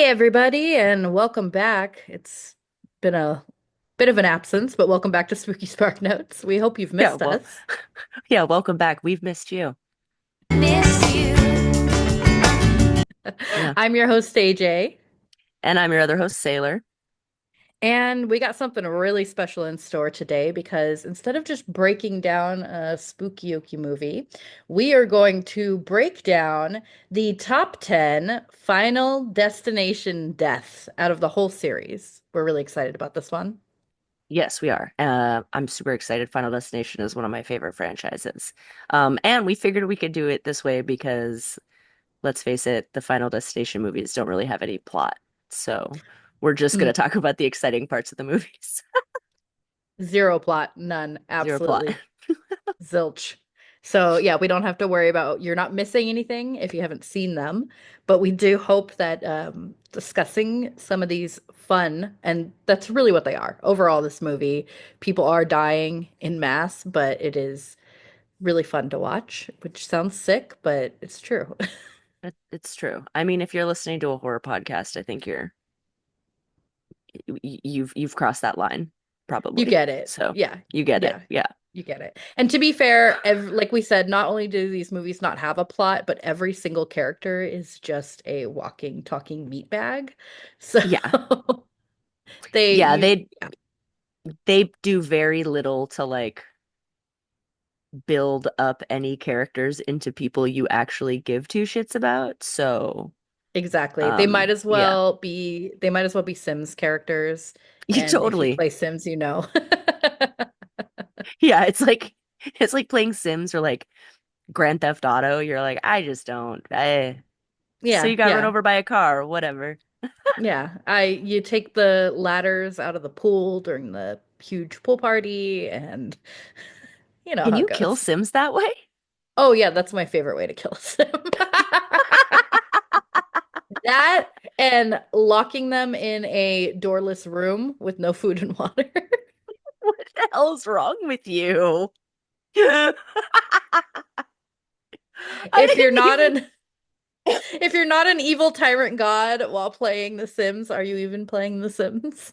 Everybody, and welcome back. It's been a bit of an absence, but welcome back to Spooky Spark Notes. We hope you've Yeah, missed well, us. yeah, welcome back. We've missed you. Miss you. Yeah. I'm your host, AJ, And I'm your other host, Sailor. and we got something really special in store today because instead of just breaking down a spooky oky movie, we are going to break down the top 10 Final Destination deaths out of the whole series. We're really excited about this one. Yes, we are. I'm super excited. Final Destination is one of my favorite franchises. And we figured we could do it this way because, let's face it, the Final Destination movies don't really have any plot. So we're just going to talk about the exciting parts of the movies. Zero plot, none, Zero plot. absolutely zilch. So yeah, we don't have to worry about you're not missing anything if you haven't seen them. But we do hope that discussing some of these fun, and that's really what they are. Overall, this movie, people are dying in mass, but it is really fun to watch, which sounds sick, but it's true. It's true. I mean, if you're listening to a horror podcast, I think you've crossed that line, You probably. get it. So Yeah. you get it. Yeah. Yeah. You get it. And to be fair, like we said, not only do these movies not have a plot, but every single character is just a walking, talking meat bag. So Yeah. they Yeah, use, they yeah, they do very little to like build up any characters into people you actually give two shits about. So, exactly. They might as yeah. well be, they might as well be Sims characters. You And if you totally. play Sims, you know. Yeah, it's like playing Sims or like Grand Theft Auto. You're like, I just don't. So Yeah, you got run yeah. over by a car or whatever. Yeah. You take the ladders out of the pool during the huge pool party and you know Can how it you kill goes. Sims that way? Oh yeah, that's my favorite way to kill a sim. That and locking them in a doorless room with no food and water. What the hell's wrong with you? I If you're didn't not even. an if you're not an evil tyrant god while playing The Sims, are you even playing The Sims?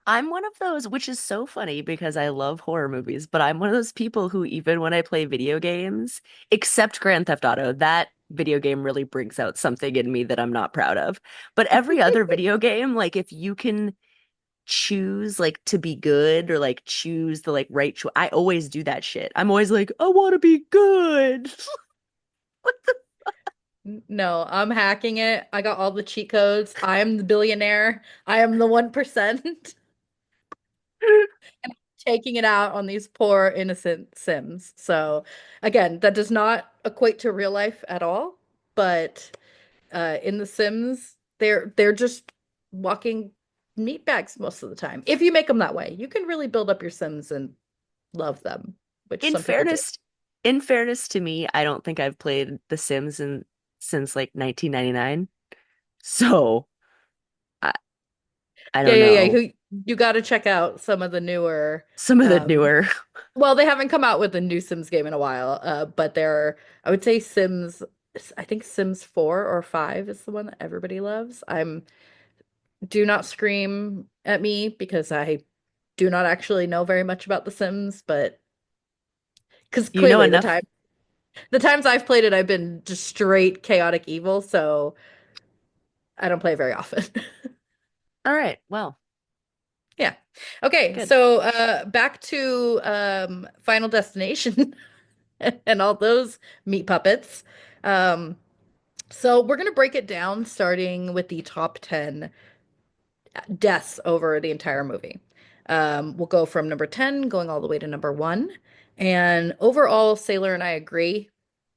I'm one of those, which is so funny because I love horror movies, but I'm one of those people who, even when I play video games, except Grand Theft Auto, that video game really brings out something in me that I'm not proud of. But every other video game, like if you can choose like to be good or like choose the like right choice, I always do that shit. I'm always like, I want to be good. What the? No, I'm hacking it. I got all the cheat codes. I am the billionaire. I am the 1%. Taking it out on these poor innocent Sims. So again, that does not equate to real life at all, but in The Sims, they're just walking meat bags most of the time. If you make them that way, you can really build up your Sims and love them, which In some people do. fairness, in fairness to me, I don't think I've played The Sims since like 1999. So I, I Yeah, don't yeah, yeah. know. You got to check out some of the newer. Some of the Um, newer. well, they haven't come out with a new Sims game in a while, but I would say Sims. I think Sims 4 or 5 is the one that everybody loves. Do not scream at me because I do not actually know very much about The Sims, but because You know clearly enough. the times I've played it, I've been just straight chaotic evil, so I don't play very often. All right. Well, Yeah. Okay, good. so back to Final Destination and all those meat puppets. Um, so we're gonna break it down starting with the top 10 deaths over the entire movie. We'll go from number 10 going all the way to number one. And overall, Sailor and I agree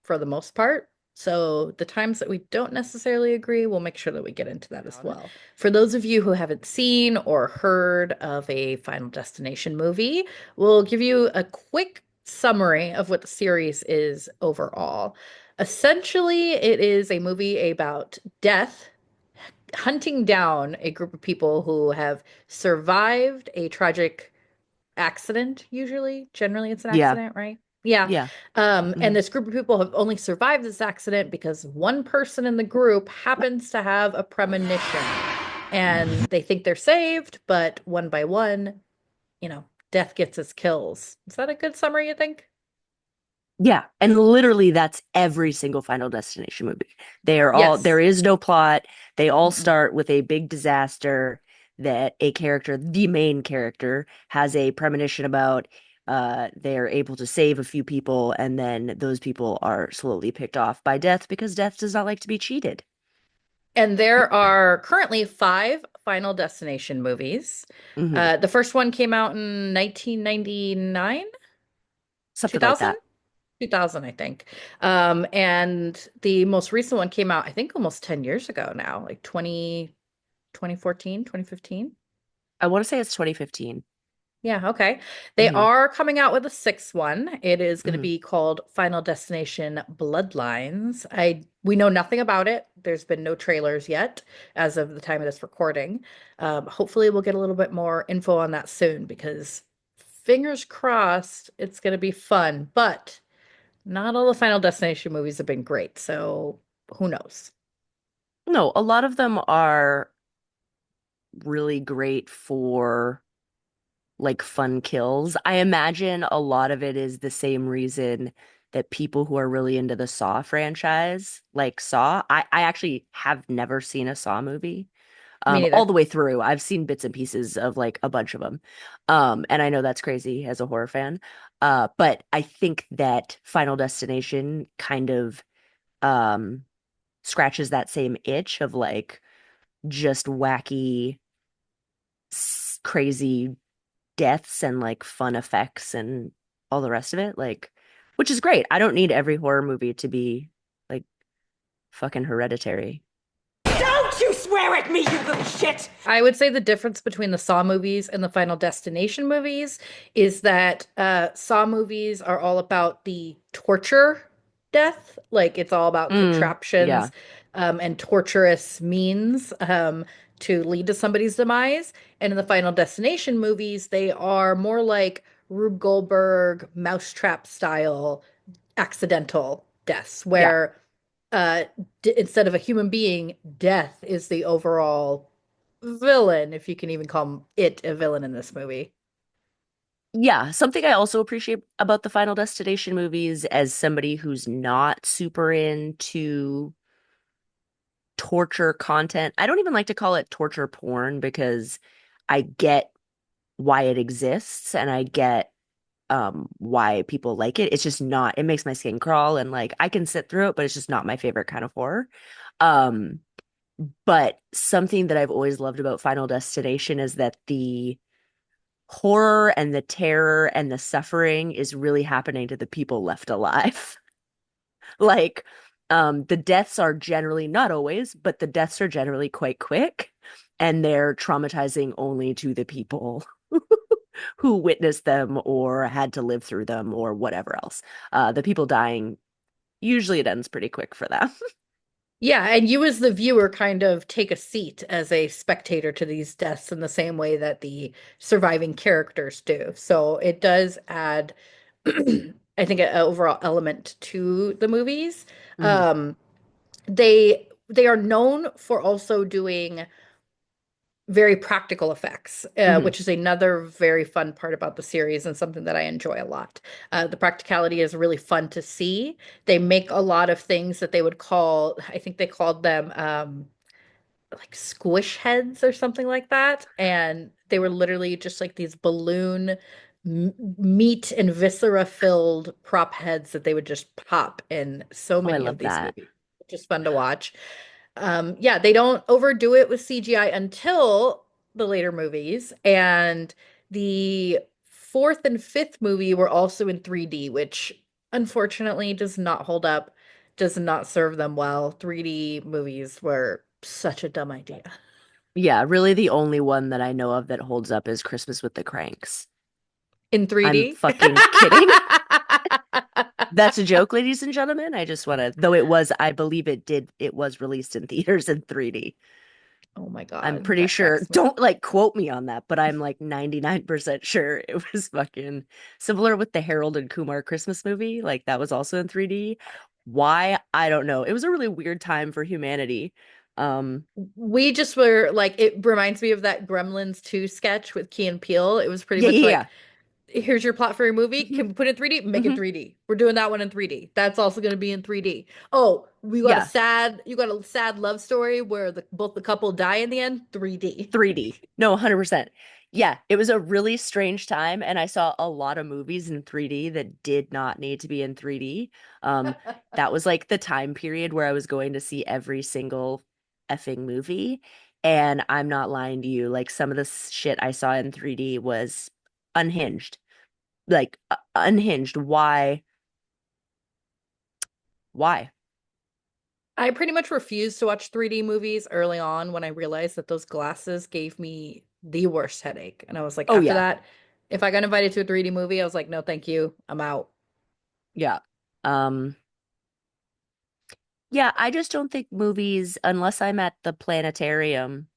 for the most part. So the times that we don't necessarily agree, we'll make sure that we get into that as well. For those of you who haven't seen or heard of a Final Destination movie, we'll give you a quick summary of what the series is overall. Essentially, it is a movie about death hunting down a group of people who have survived a tragic accident, usually. Generally, it's an Yeah. accident, right? Yeah. Yeah. And Mhm. this group of people have only survived this accident because one person in the group happens to have a premonition. And they think they're saved, but one by one, death gets its kills. Is that a good summary, you think? Yeah, and literally that's every single Final Destination movie. They are all, there Yes. is no plot. They all Mm-mm. start with a big disaster that a character, the main character, has a premonition about. They're able to save a few people, and then those people are slowly picked off by death because death does not like to be cheated. And there are currently five Final Destination movies. Hmm. The first one came out in 1999, Something like 2000, that. 2000, I think. And the most recent one came out, I think, almost 10 years ago now, like 2014, 2015. I want to say it's 2015. Yeah, okay. They Hmm. are coming out with a sixth one. It is going to Hmm. be called Final Destination Bloodlines. We know nothing about it. There's been no trailers yet as of the time of this recording. Hopefully we'll get a little bit more info on that soon because fingers crossed it's going to be fun. But not all the Final Destination movies have been great, so who knows? No, a lot of them are really great for like fun kills. I imagine a lot of it is the same reason that people who are really into the Saw franchise like Saw. I actually have never seen a Saw movie. Me All neither. the way through. I've seen bits and pieces of like a bunch of them. And I know that's crazy as a horror fan. But I think that Final Destination kind of um scratches that same itch of like just wacky, crazy deaths and like fun effects and all the rest of it, like, which is great. I don't need every horror movie to be like fucking Hereditary. Don't you swear at me, you little shit! I would say the difference between the Saw movies and the Final Destination movies is that Saw movies are all about the torture death. Like it's all about Yeah. contraptions and torturous means to lead to somebody's demise. And in the Final Destination movies, they are more like Rube Goldberg, Mousetrap style accidental deaths, Yeah. where instead of a human being, death is the overall villain, if you can even call it a villain in this movie. Yeah, something I also appreciate about the Final Destination movies as somebody who's not super into torture content. I don't even like to call it torture porn because I get why it exists and I get why people like it. It's just not, it makes my skin crawl and like I can sit through it, but it's just not my favorite kind of horror. Um, but something that I've always loved about Final Destination is that the horror and the terror and the suffering is really happening to the people left alive. Like, the deaths are generally not always, but the deaths are generally quite quick, and they're traumatizing only to the people who witnessed them or had to live through them or whatever else. The people dying, usually it ends pretty quick for them. Yeah, and you as the viewer kind of take a seat as a spectator to these deaths in the same way that the surviving characters do. So it does add, I think, an overall element to the movies. Mhm. Um, they are known for also doing very practical effects, Mhm. which is another very fun part about the series and something that I enjoy a lot. The practicality is really fun to see. They make a lot of things that they would call, I think they called them like squish heads or something like that. And they were literally just like these balloon meat and viscera filled prop heads that they would just pop in so Oh, I many of love these that. movies, which is fun to watch. Yeah, they don't overdo it with CGI until the later movies. And the fourth and fifth movie were also in 3D, which unfortunately does not hold up, does not serve them well. 3D movies were such a dumb idea. Yeah, really the only one that I know of that holds up is Christmas with the Cranks. In I'm 3D? fucking kidding. That's a joke, ladies and gentlemen. I just want to, though it was, I believe it was released in theaters in 3D. Oh my I'm God, pretty that sure. cracks me up. Don't like quote me on that, but I'm like 99% sure it was fucking similar with the Harold and Kumar Christmas movie. Like that was also in 3D. Why? I don't know. It was a really weird time for humanity. Um, We just were like, it reminds me of that Gremlins 2 sketch with Key and Peele. It was pretty yeah, much yeah, like, here's your plot for your movie. yeah. Can we put it in 3D? Make it Hmm. 3D. We're doing that one in 3D. That's also going to be in 3D. Oh, Yeah, you got a sad love story where both the couple die in the end, 3D. 3D. No, 100%. Yeah, it was a really strange time, and I saw a lot of movies in 3D that did not need to be in 3D. That was like the time period where I was going to see every single effing movie, and I'm not lying to you, like some of the shit I saw in 3D was unhinged. Like unhinged. Why? Why? I pretty much refused to watch 3D movies early on when I realized that those glasses gave me the worst headache. And I was like, Oh after yeah. that, if I got invited to a 3D movie, I was like, no, thank you. I'm out. Yeah. Um yeah, I just don't think movies unless I'm at the planetarium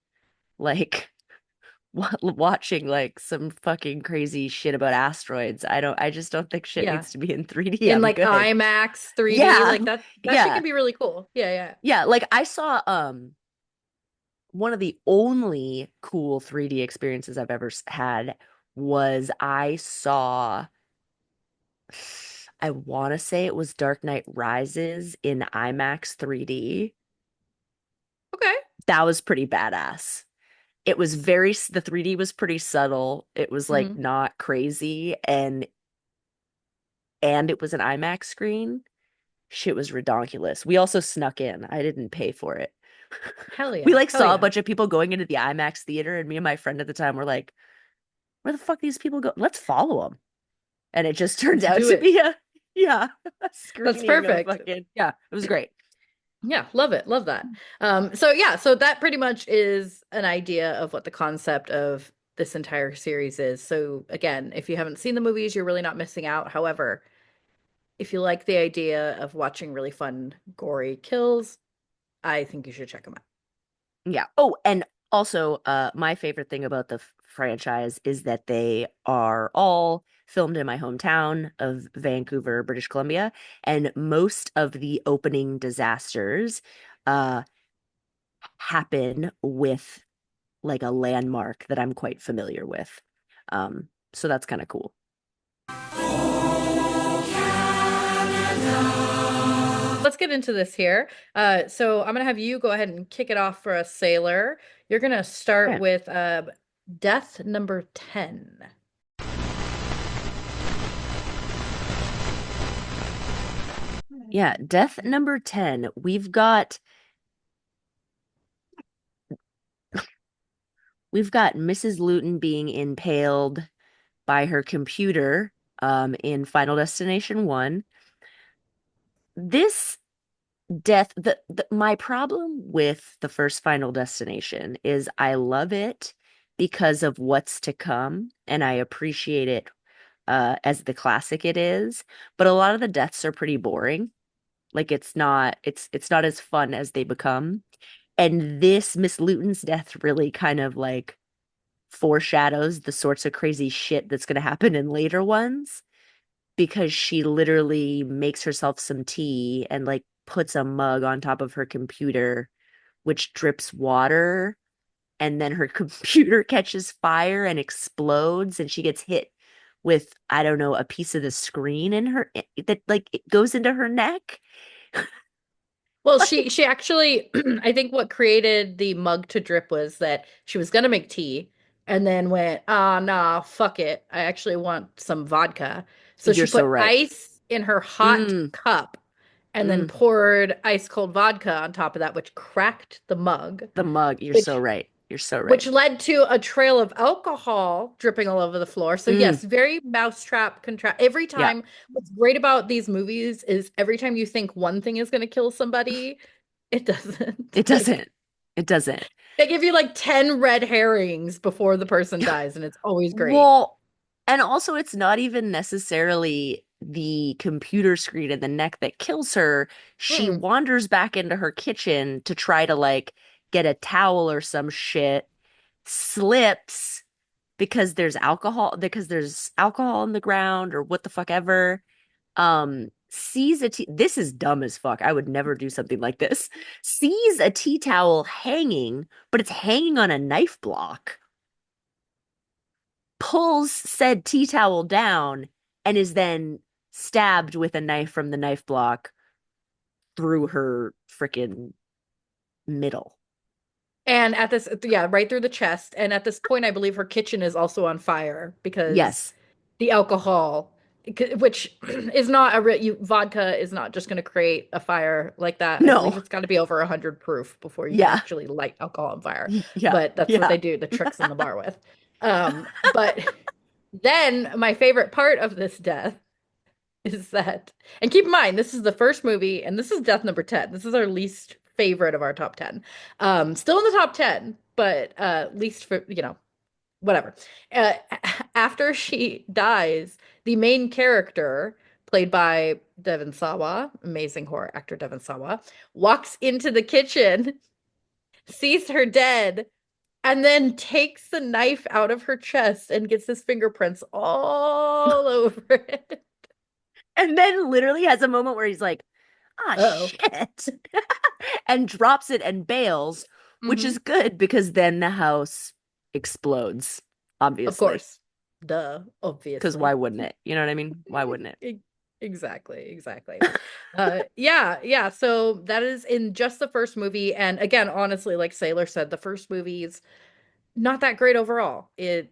like watching like some fucking crazy shit about asteroids. I just don't think shit Yeah. needs to be in 3D. In I'm like good. IMAX 3D, Yeah. like that shit Yeah. can be really cool. Yeah, yeah. Yeah, like I saw one of the only cool 3D experiences I've ever had was I saw I want to say it was Dark Knight Rises in IMAX 3D. Okay. That was pretty badass. It was the 3D was pretty subtle. It was like Hmm. not crazy and it was an IMAX screen. Shit was redonkulous. We also snuck in. I didn't pay for it. Hell We yeah. like Hell saw a yeah. bunch of people going into the IMAX theater, and me and my friend at the time were like, "Where the fuck these people go? Let's follow them." And it just turned Let's out do to it. be a yeah, a That's screening of perfect. fucking yeah. It was great. Yeah, love it. Love that. So yeah, so that pretty much is an idea of what the concept of this entire series is. So again, if you haven't seen the movies, you're really not missing out. However, if you like the idea of watching really fun, gory kills, I think you should check them out. Yeah. Oh, and also, my favorite thing about the franchise is that they are all filmed in my hometown of Vancouver, British Columbia, and most of the opening disasters uh happen with like a landmark that I'm quite familiar with. So that's kind of cool. Let's get into this here. So I'm gonna have you go ahead and kick it off for a sailor. You're gonna start Okay. with death number 10. Yeah, death number 10. We've got Mrs. Luton being impaled by her computer in Final Destination 1. This death my problem with the first Final Destination is I love it because of what's to come and I appreciate it as the classic it is, but a lot of the deaths are pretty boring. Like it's not as fun as they become. And this Miss Luton's death really kind of like foreshadows the sorts of crazy shit that's going to happen in later ones because she literally makes herself some tea and like puts a mug on top of her computer, which drips water, and then her computer catches fire and explodes, and she gets hit with, I don't know, a piece of the screen in her that like it goes into her neck. Well, she Like, she actually I think what created the mug to drip was that she was gonna make tea and then went, ah, nah, fuck it. I actually want some vodka. So you're she so put right. ice in her hot Mm, cup and then mm, poured ice cold vodka on top of that, which cracked the mug, the mug. You're so which right. You're so right. which led to a trail of alcohol dripping all over the floor. So Mm, yes, very mousetrap contract. Every yeah, time, what's great about these movies is every time you think one thing is going to kill somebody, it doesn't. it Like doesn't. It doesn't. they give you like 10 red herrings before the person dies, and it's always great. Well, and also it's not even necessarily the computer screen in the neck that kills her. She Mm-mm. wanders back into her kitchen to try to like get a towel or some shit, slips because there's alcohol in the ground or what the fuck ever. Sees a tea This is dumb as fuck. I would never do something like this. Sees a tea towel hanging, but it's hanging on a knife block. Pulls said tea towel down and is then stabbed with a knife from the knife block through her freaking middle. And at this, yeah, right through the chest. And at this point, I believe her kitchen is also on fire because Yes. the alcohol, which is not vodka is not just going to create a fire like that. I believe No. it's got to be over 100 proof before you can Yeah. actually light alcohol on fire. Yeah. But that's what Yeah. they do, the tricks in the bar with. But then my favorite part of this death is that, and keep in mind, this is the first movie, and this is death number 10. This is our least favorite of our top 10. Still in the top 10, but least for, whatever. Uh, After she dies, the main character, played by Devon Sawa, amazing horror actor Devon Sawa, walks into the kitchen, sees her dead, and then takes the knife out of her chest and gets his fingerprints all over it. And then literally has a moment where he's like, ah, Uh-oh. shit, and drops it and bails, which is Hmm. good because then the house explodes, Of obviously. course. Duh, Because why obviously. wouldn't it? You know what I mean? Why wouldn't it? E- Exactly, exactly. Yeah, yeah. So that is in just the first movie. And again, honestly, like Sailor said, the first movie's not that great overall. It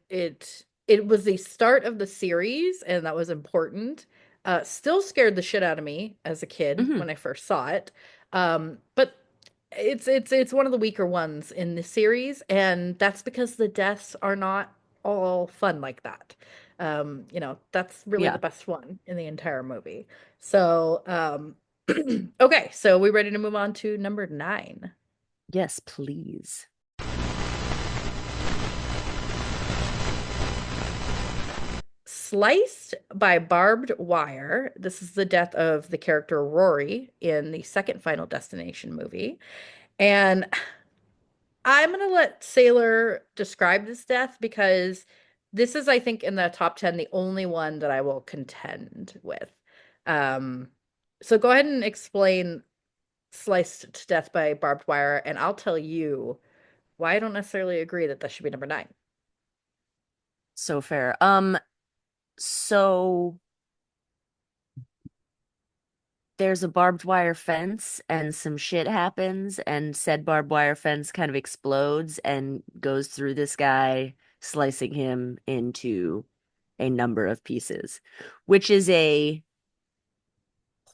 was the start of the series, and that was important. Still scared the shit out of me as a kid Hmm. when I first saw it. But it's one of the weaker ones in the series, and that's because the deaths are not all fun like that. That's really the Yeah. best one in the entire movie. So, okay, so we ready to move on to number 9? Yes, please. Sliced by barbed wire. This is the death of the character Rory in the second Final Destination movie. And I'm going to let Sailor describe this death because this is, I think, in the top 10, the only one that I will contend with. Um, so go ahead and explain Sliced to Death by Barbed Wire, and I'll tell you why I don't necessarily agree that that should be number 9. So fair. So there's a barbed wire fence and some shit happens, and said barbed wire fence kind of explodes and goes through this guy, slicing him into a number of pieces, which is a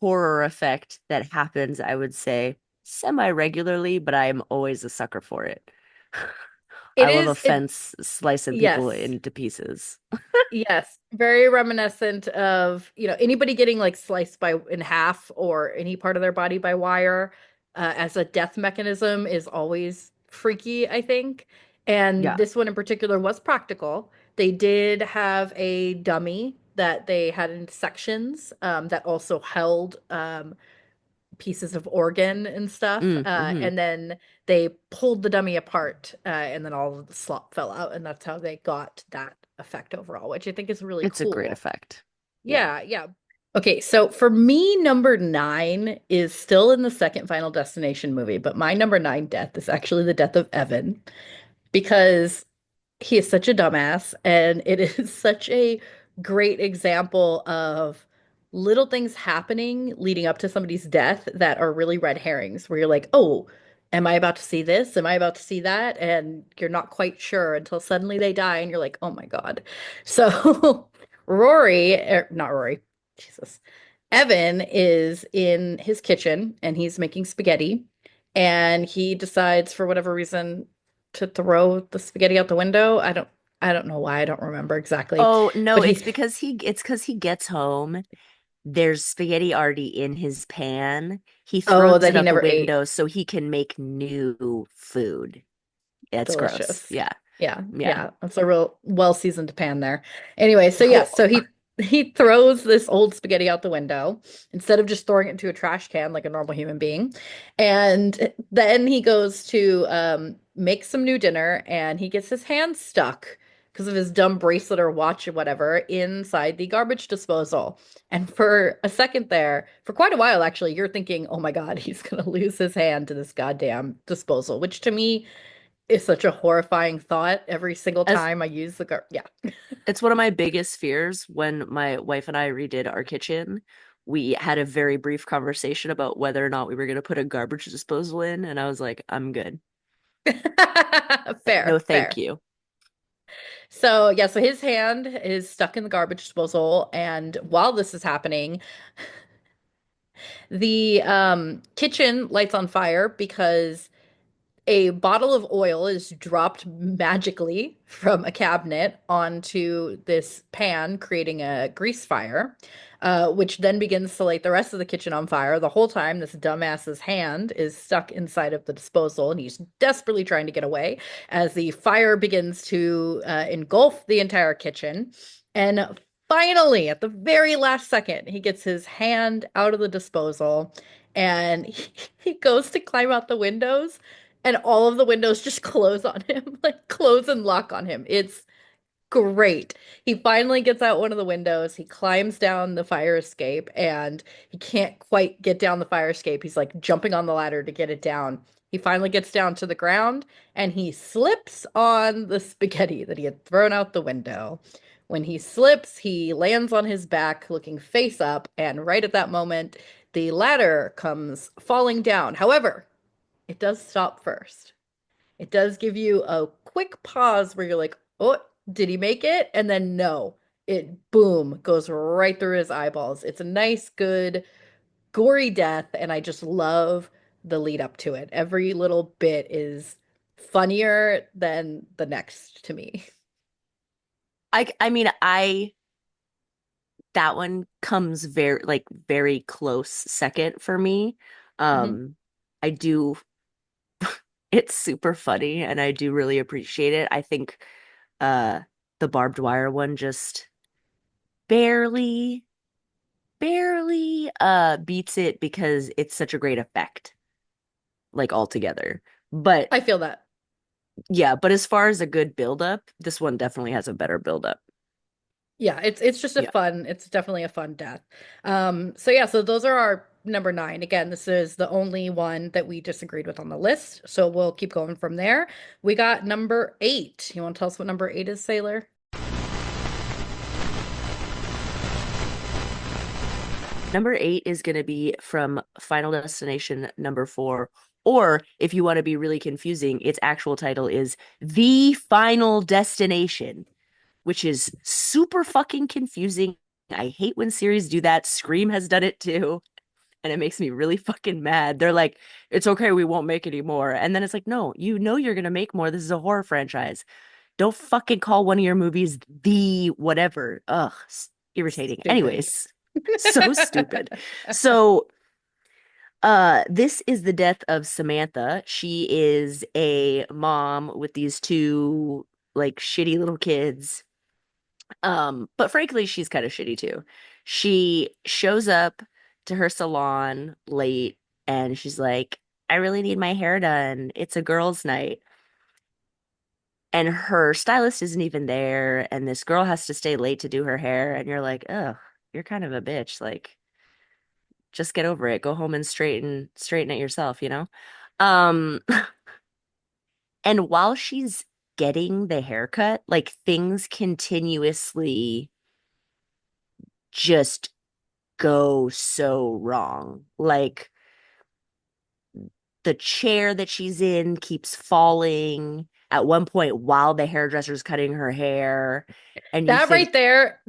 horror effect that happens, I would say, semi-regularly, but I am always a sucker for it. I It love a is, fence slicing people yes. into pieces. Yes, very reminiscent of, anybody getting like sliced by in half or any part of their body by wire as a death mechanism is always freaky, I think. And Yeah. this one in particular was practical. They did have a dummy that they had in sections that also held pieces of organ and stuff. Mm-hmm. And then they pulled the dummy apart, and then all of the slop fell out, and that's how they got that effect overall, which I think is really It's a great cool. effect. Yeah. Yeah, yeah. Okay, so for me, number 9 is still in the second Final Destination movie, but my number 9 death is actually the death of Evan because he is such a dumbass, and it is such a great example of little things happening leading up to somebody's death that are really red herrings, where you're like, oh, am I about to see this? Am I about to see that? And you're not quite sure until suddenly they die, and you're like, oh my God. So not Rory, Jesus. Evan is in his kitchen and he's making spaghetti, and he decides for whatever reason to throw the spaghetti out the window. I don't know why. I don't remember exactly. Oh, no, But he it's because he gets home. There's spaghetti already in his pan. He Oh, throws that it he out the never ate. window so he can make new food. It's gross. Delicious. Yeah. Yeah, Yeah. yeah. That's a real well-seasoned pan there. Anyway, so yeah, Oh, so he he throws this old spaghetti out the window instead of just throwing it into a trash can like a normal human being. And then he goes to make some new dinner and he gets his hand stuck because of his dumb bracelet or watch or whatever inside the garbage disposal. And for a second there, for quite a while actually, you're thinking, oh my God, he's gonna lose his hand to this goddamn disposal, which to me is such a horrifying thought every single As time I use the yeah. it's one of my biggest fears when my wife and I redid our kitchen. We had a very brief conversation about whether or not we were going to put a garbage disposal in, and I was like, I'm good. No, Fair, thank fair. you. So, yeah, so his hand is stuck in the garbage disposal. And while this is happening, the kitchen lights on fire because a bottle of oil is dropped magically from a cabinet onto this pan, creating a grease fire, which then begins to light the rest of the kitchen on fire. The whole time, this dumbass's hand is stuck inside of the disposal, and he's desperately trying to get away as the fire begins to engulf the entire kitchen. And finally, at the very last second, he gets his hand out of the disposal and he goes to climb out the windows and all of the windows just close on him, like close and lock on him. It's great. He finally gets out one of the windows. He climbs down the fire escape and he can't quite get down the fire escape. He's like jumping on the ladder to get it down. He finally gets down to the ground and he slips on the spaghetti that he had thrown out the window. When he slips, he lands on his back looking face up, and right at that moment, the ladder comes falling down. However, it does stop first. It does give you a quick pause where you're like, oh, did he make it? And then no, it boom goes right through his eyeballs. It's a nice, good, gory death, and I just love the lead up to it. Every little bit is funnier than the next to me. I mean, I that one comes very close second for me. Mhm. Um, I do it's super funny and I do really appreciate it. I think uh the barbed wire one just barely beats it because it's such a great effect, like altogether. But I feel that. yeah, but as far as a good build up, this one definitely has a better build up. Yeah, it's just a Yeah. fun, it's definitely a fun death. So yeah, so those are our number nine. Again, this is the only one that we disagreed with on the list. So we'll keep going from there. We got number eight. You want to tell us what number eight is, Sailor? Number 8 is going to be from Final Destination number 4. Or if you want to be really confusing, its actual title is The Final Destination, which is super fucking confusing. I hate when series do that. Scream has done it too. And it makes me really fucking mad. They're like, it's okay, we won't make any more. And then it's like, no, you know you're gonna make more. This is a horror franchise. Don't fucking call one of your movies the whatever. Ugh, irritating. Stupid. Anyways, so stupid. So, this is the death of Samantha. She is a mom with these two like shitty little kids. But frankly, she's kind of shitty too. She shows up to her salon late and she's like, I really need my hair done. It's a girls' night. And her stylist isn't even there, and this girl has to stay late to do her hair, and you're like, oh, you're kind of a bitch. Like, just get over it. Go home and straighten it yourself, you know? Um, and while she's getting the haircut, like things continuously just go so wrong. Like the chair that she's in keeps falling at one point while the hairdresser's cutting her hair. And you think,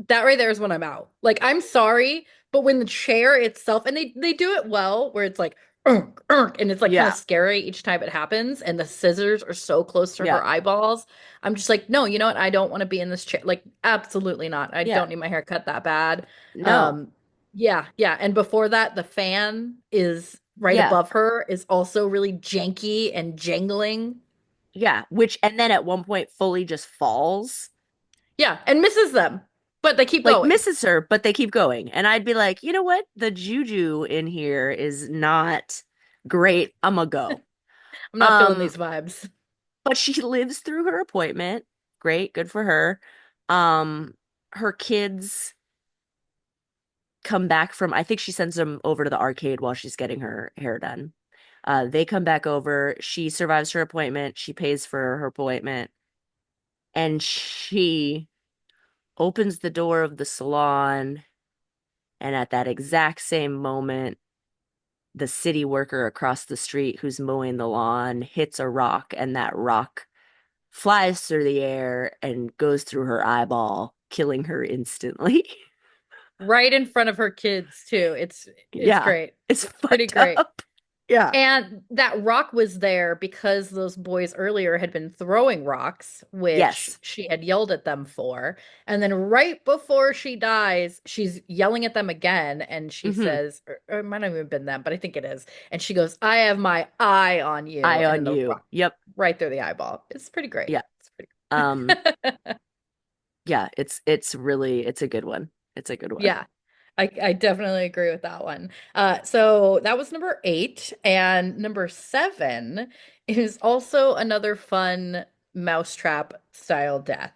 That right there is when I'm out. Like, I'm sorry, but when the chair itself, and they do it well, where it's like, and it's like kind of yeah, scary each time it happens, and the scissors are so close to yeah, her eyeballs. I'm just like, no, you know what? I don't want to be in this chair. Like, absolutely not. I yeah, don't need my hair cut that bad. no, Um, yeah, yeah. And before that, the fan is right yeah, above her is also really janky and jangling. yeah. Which, and then at one point fully just falls. Yeah, and misses them. But they keep like going. misses her, but they keep going. And I'd be like, you know what? The juju in here is not great. I'm gonna go. I'm not feeling Um, these vibes. but she lives through her appointment. Great, good for her. Um, her kids come back from, I think she sends them over to the arcade while she's getting her hair done. They come back over. She survives her appointment. She pays for her appointment. And she opens the door of the salon. And at that exact same moment, the city worker across the street who's mowing the lawn hits a rock, and that rock flies through the air and goes through her eyeball, killing her instantly. Right in front of her kids too. It's Yeah, great. it's It's pretty fucked great. up. Yeah. And that rock was there because those boys earlier had been throwing rocks, which Yes. she had yelled at them for. And then right before she dies, she's yelling at them again. And she Hmm. says, or it might not even have been them, but I think it is. And she goes, I have my eye on you. Eye And then on the you. rock Yep. right through the eyeball. It's pretty great. Yeah. It's Um, pretty yeah, it's really it's a good one. It's a good one. Yeah, I definitely agree with that one. So that was number eight, and number seven is also another fun mousetrap style death.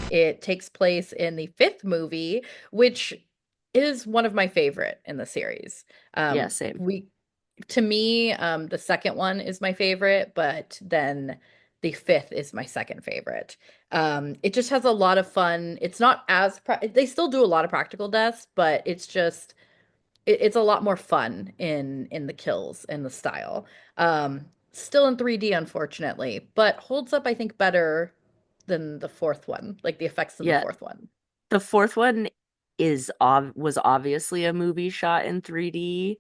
It takes place in the fifth movie, which is one of my favorite in the series. Yeah, same. We to me, the second one is my favorite, but then the fifth is my second favorite. It just has a lot of fun. It's not as they still do a lot of practical deaths, but it's a lot more fun in the kills and the style. Still in 3D, unfortunately, but holds up, I think, better than the fourth one, like the effects in the Yeah. fourth one. The fourth one was obviously a movie shot in 3D.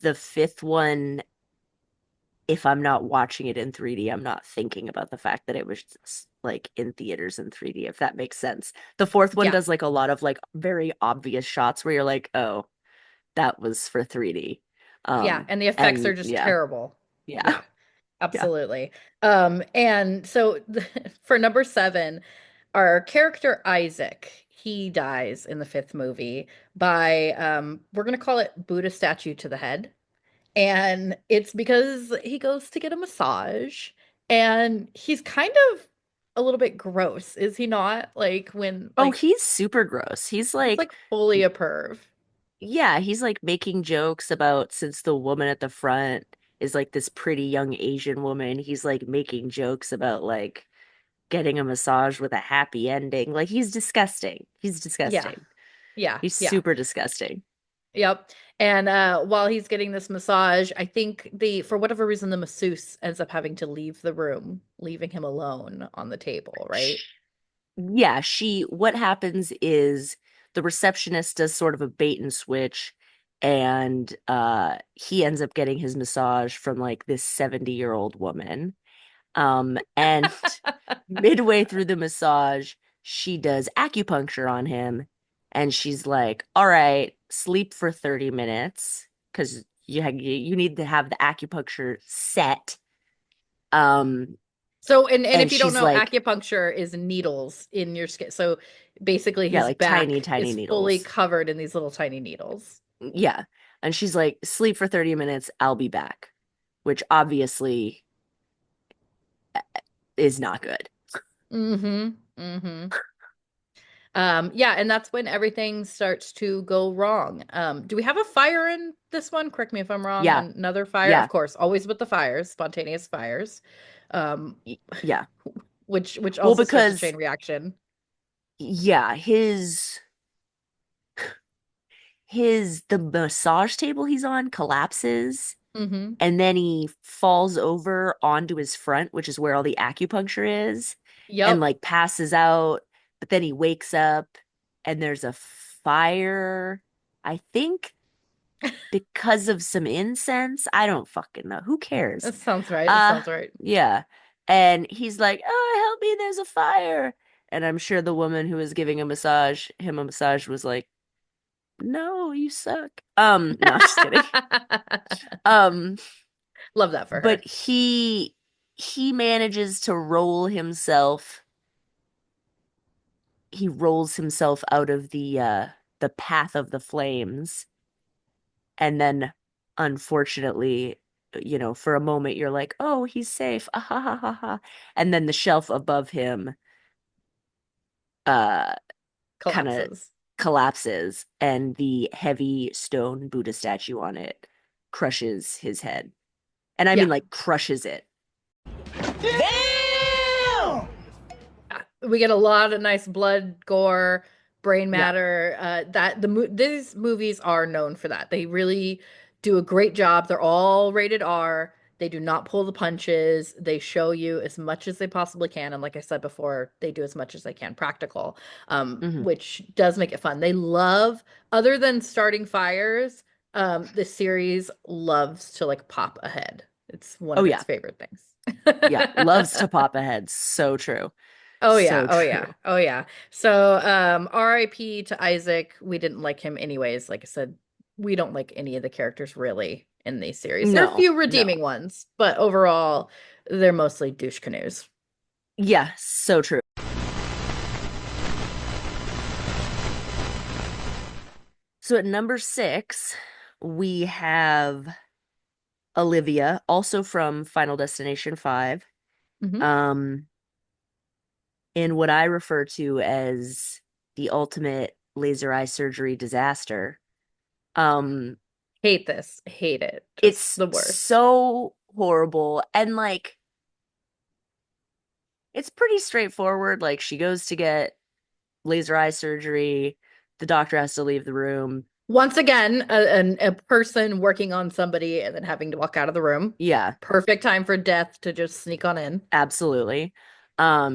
The fifth one, if I'm not watching it in 3D, I'm not thinking about the fact that it was just, like in theaters in 3D, if that makes sense. The fourth one Yeah, does like a lot of like very obvious shots where you're like, "Oh, that was for 3D." yeah, and the effects are And just yeah. terrible. Yeah. Yeah. Yeah. Absolutely. And so for number seven, our character Isaac, he dies in the fifth movie by we're gonna call it Buddha statue to the head. And it's because he goes to get a massage and he's kind of a little bit gross, is he not? Like when Oh, like he's super gross. he's like fully a perv. Yeah, he's like making jokes about since the woman at the front is like this pretty young Asian woman, he's like making jokes about like getting a massage with a happy ending. Like he's disgusting. He's Yeah. disgusting. Yeah. He's Yeah. super disgusting. Yep. And while he's getting this massage, I think for whatever reason the masseuse ends up having to leave the room, leaving him alone on the table, right? Yeah, what happens is the receptionist does sort of a bait and switch, and he ends up getting his massage from like this 70-year-old woman. And midway through the massage, she does acupuncture on him, and she's like, "All right, sleep for 30 minutes because you need to have the acupuncture set." Um, So and and if you don't she's know, like, acupuncture is needles in your skin. So basically "Yeah, his like tiny, back tiny is fully needles." covered in these little tiny needles. Yeah. And she's like, "Sleep for 30 minutes, I'll be back," which obviously is not good. Mm-hmm. Mm-hmm. Yeah, and that's when everything starts to go wrong. Do we have a fire in this one? Correct me if I'm wrong. Yeah. Another fire, of Yeah. course, always with the fires, spontaneous fires, um, Yeah. which Well, also starts a because chain reaction. yeah, the massage table he's on collapses, Mm-hmm. and then he falls over onto his front, which is where all the acupuncture is, and Yep. like passes out, but then he wakes up and there's a fire, I think because of some incense. I don't fucking know. Who cares? That sounds right. That Uh sounds right. yeah. And he's like, "Oh, help me, there's a fire." And I'm sure the woman who was giving him a massage was like, "No, you suck." No, just kidding. Um, Love that for but her. he manages to roll himself. He rolls himself out of the path of the flames, and then unfortunately, for a moment you're like, "Oh, he's safe." Ah, ha, ha, ha, ha. And then the shelf above him uh kind of Collapses. collapses and the heavy stone Buddha statue on it crushes his head. And I mean Yeah. like crushes it. Damn! We get a lot of nice blood, gore, brain Yeah. matter. These movies are known for that. They really do a great job. They're all rated R. They do not pull the punches. They show you as much as they possibly can, and like I said before, they do as much as they can practical, Hmm. which does make it fun. They love, other than starting fires, the series loves to like pop ahead. It's one Oh of its yeah. favorite things. Yeah. Loves to pop ahead. So true. Oh yeah, So oh yeah, true. oh yeah. So, RIP to Isaac. We didn't like him anyways. Like I said, we don't like any of the characters really in these series. There are a No, few redeeming no. ones, but overall, they're mostly douche canoes. Yeah, so true. So at number 6, we have Olivia, also from Final Destination 5, Hmm. um, in what I refer to as the ultimate laser eye surgery disaster. Um, Hate this. Hate it. Just it's the worst. so horrible. And like, it's pretty straightforward. Like, she goes to get laser eye surgery, the doctor has to leave the room. Once again, a person working on somebody and then having to walk out of the room. Yeah, Perfect time for death to just sneak on in. absolutely.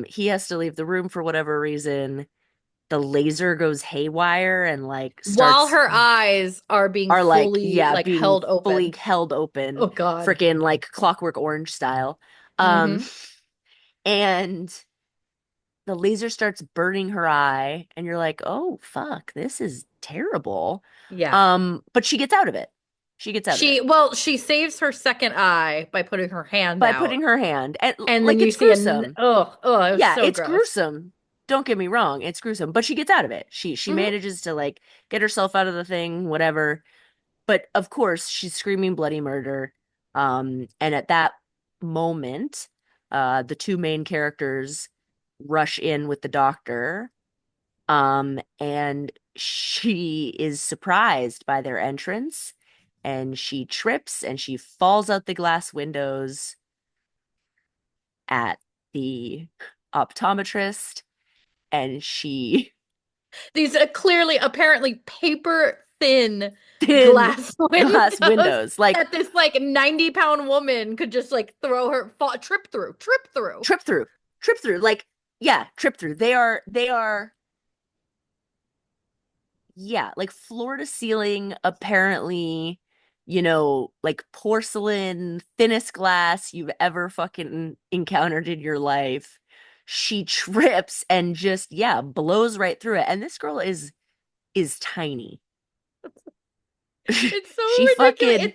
He has to leave the room for whatever reason. The laser goes haywire and like While starts her eyes are being are like, fully yeah, like being held fully open. held open, Oh God. freaking like Clockwork Orange style. Um, Hmm. and the laser starts burning her eye, and you're like, oh fuck, this is terrible. Yeah. But she gets out of it. She gets out of it She saves her second eye by putting her hand by putting out. her hand, and And then like you it's see gruesome. it was Yeah, so it's gross. gruesome. Don't get me wrong, it's gruesome, but she gets out of it. She Hmm. manages to like get herself out of the thing, whatever. But of course, she's screaming bloody murder. And at that moment, the two main characters rush in with the doctor. And she is surprised by their entrance, and she trips and she falls out the glass windows at the optometrist, and she These clearly, apparently paper thin thin glass glass windows windows like that this like 90-pound woman could just like throw her trip through. trip through, trip through, like yeah, trip through. They are yeah, like floor to ceiling, apparently, like porcelain, thinnest glass you've ever fucking encountered in your life. She trips and just, yeah, blows right through it. And this girl is tiny. It's so She ridiculous. fucking,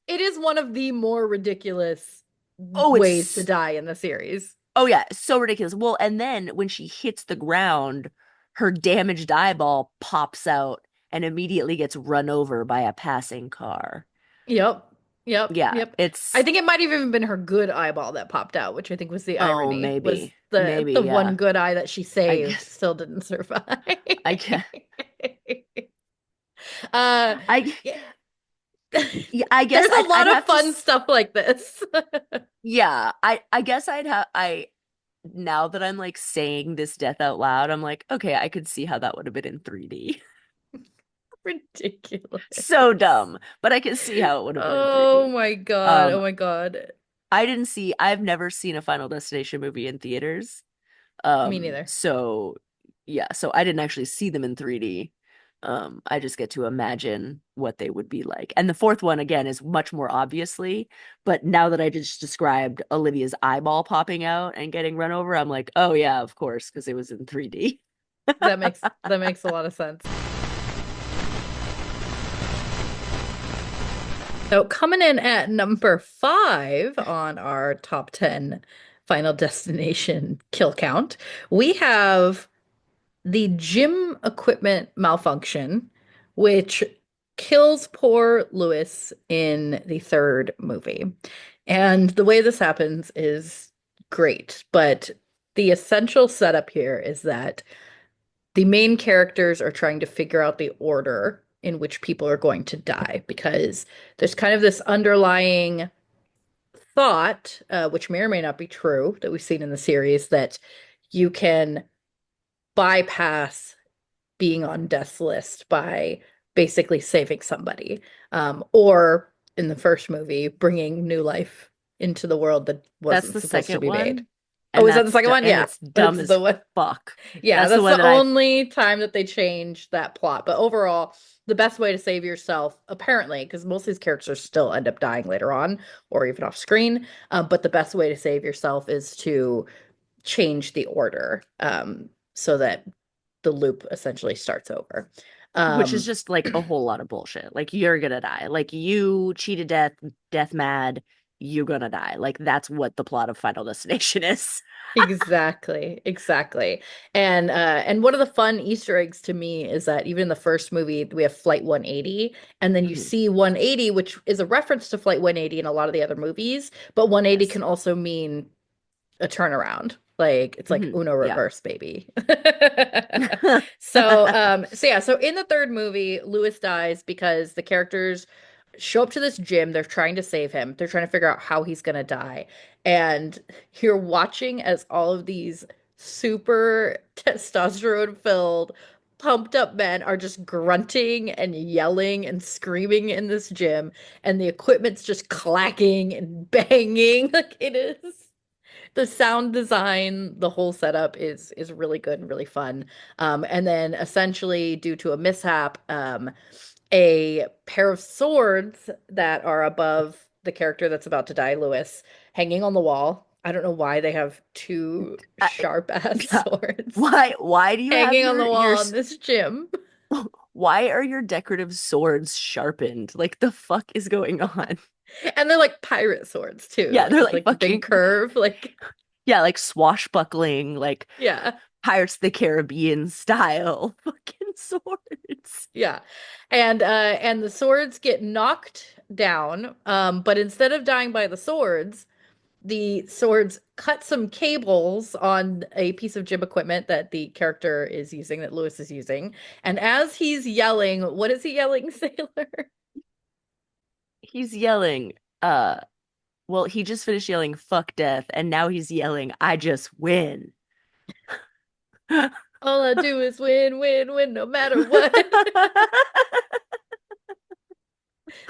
It is one of the more ridiculous oh, ways to it's, die in the series. oh yeah, so ridiculous. Well, and then when she hits the ground, her damaged eyeball pops out and immediately gets run over by a passing car. Yep. Yep. Yeah, Yep. I it's, think it might have even been her good eyeball that popped out, which I think was the oh, irony, was maybe, the maybe, the one yeah. good eye that she I saved guess, still didn't survive. I guess, Uh I, yeah. yeah, I guess There's a I'd lot of have to, fun stuff like this. yeah, I guess now that I'm like saying this death out loud, I'm like, okay, I could see how that would have been in 3D. So Ridiculous. dumb, but I can see how it would have been in Oh 3D. my God. Oh Um, my God. I've never seen a Final Destination movie in theaters. Me neither. So yeah, so I didn't actually see them in 3D. I just get to imagine what they would be like. And the fourth one again is much more obviously, but now that I just described Olivia's eyeball popping out and getting run over, I'm like, oh yeah, of course, because it was in 3D. That makes a lot of sense. So coming in at number 5 on our top 10 Final Destination kill count, we have the gym equipment malfunction, which kills poor Lewis in the third movie. And the way this happens is great, but the essential setup here is that the main characters are trying to figure out the order in which people are going to die because there's kind of this underlying thought, which may or may not be true, that we've seen in the series, that you can bypass being on death's list by basically saving somebody. Or in the first movie, bringing new life into the world that That's wasn't the supposed to second be made. one, Oh, and is that the second one? and Yeah. it's dumb That's as the one. fuck. Yeah, That's the that's one the that I only time that they changed that plot. But overall, the best way to save yourself, apparently, because most of these characters still end up dying later on or even off screen. But the best way to save yourself is to change the order, so that the loop essentially starts over. which is Um, just like a whole lot of bullshit. Like you're gonna die. Like you cheated death, death mad, you're gonna die. Like that's what the plot of Final Destination is. exactly, exactly. And one of the fun Easter eggs to me is that even in the first movie, we have Flight 180, and then you Mhm. see 180, which is a reference to Flight 180 in a lot of the other movies, but 180 Yes. can also mean a turnaround. Like it's like Uno Yeah. reverse, baby. So yeah, so in the third movie, Lewis dies because the characters show up to this gym. They're trying to save him. They're trying to figure out how he's gonna die. And you're watching as all of these super testosterone filled, pumped up men are just grunting and yelling and screaming in this gym, and the equipment's just clacking and banging. Like it is, the sound design, the whole setup is really good and really fun. And then essentially, due to a mishap, a pair of swords that are above the character that's about to die, Lewis, hanging on the wall. I don't know why they have two I, sharp ass yeah. swords Why do you have hanging on the your wall in this gym. why are your decorative swords sharpened? Like the fuck is going on? And they're like pirate swords too, Yeah, like they're with like like the big fucking curve, like yeah, like swashbuckling, like yeah. Pirates of the Caribbean style fucking swords. Yeah. And the swords get knocked down. But instead of dying by the swords cut some cables on a piece of gym equipment that the character is using, that Lewis is using. And as he's yelling, what is he yelling, Sailor? He's yelling, well, he just finished yelling fuck death, and now he's yelling, I just win. All I do is win, win, win, no matter what.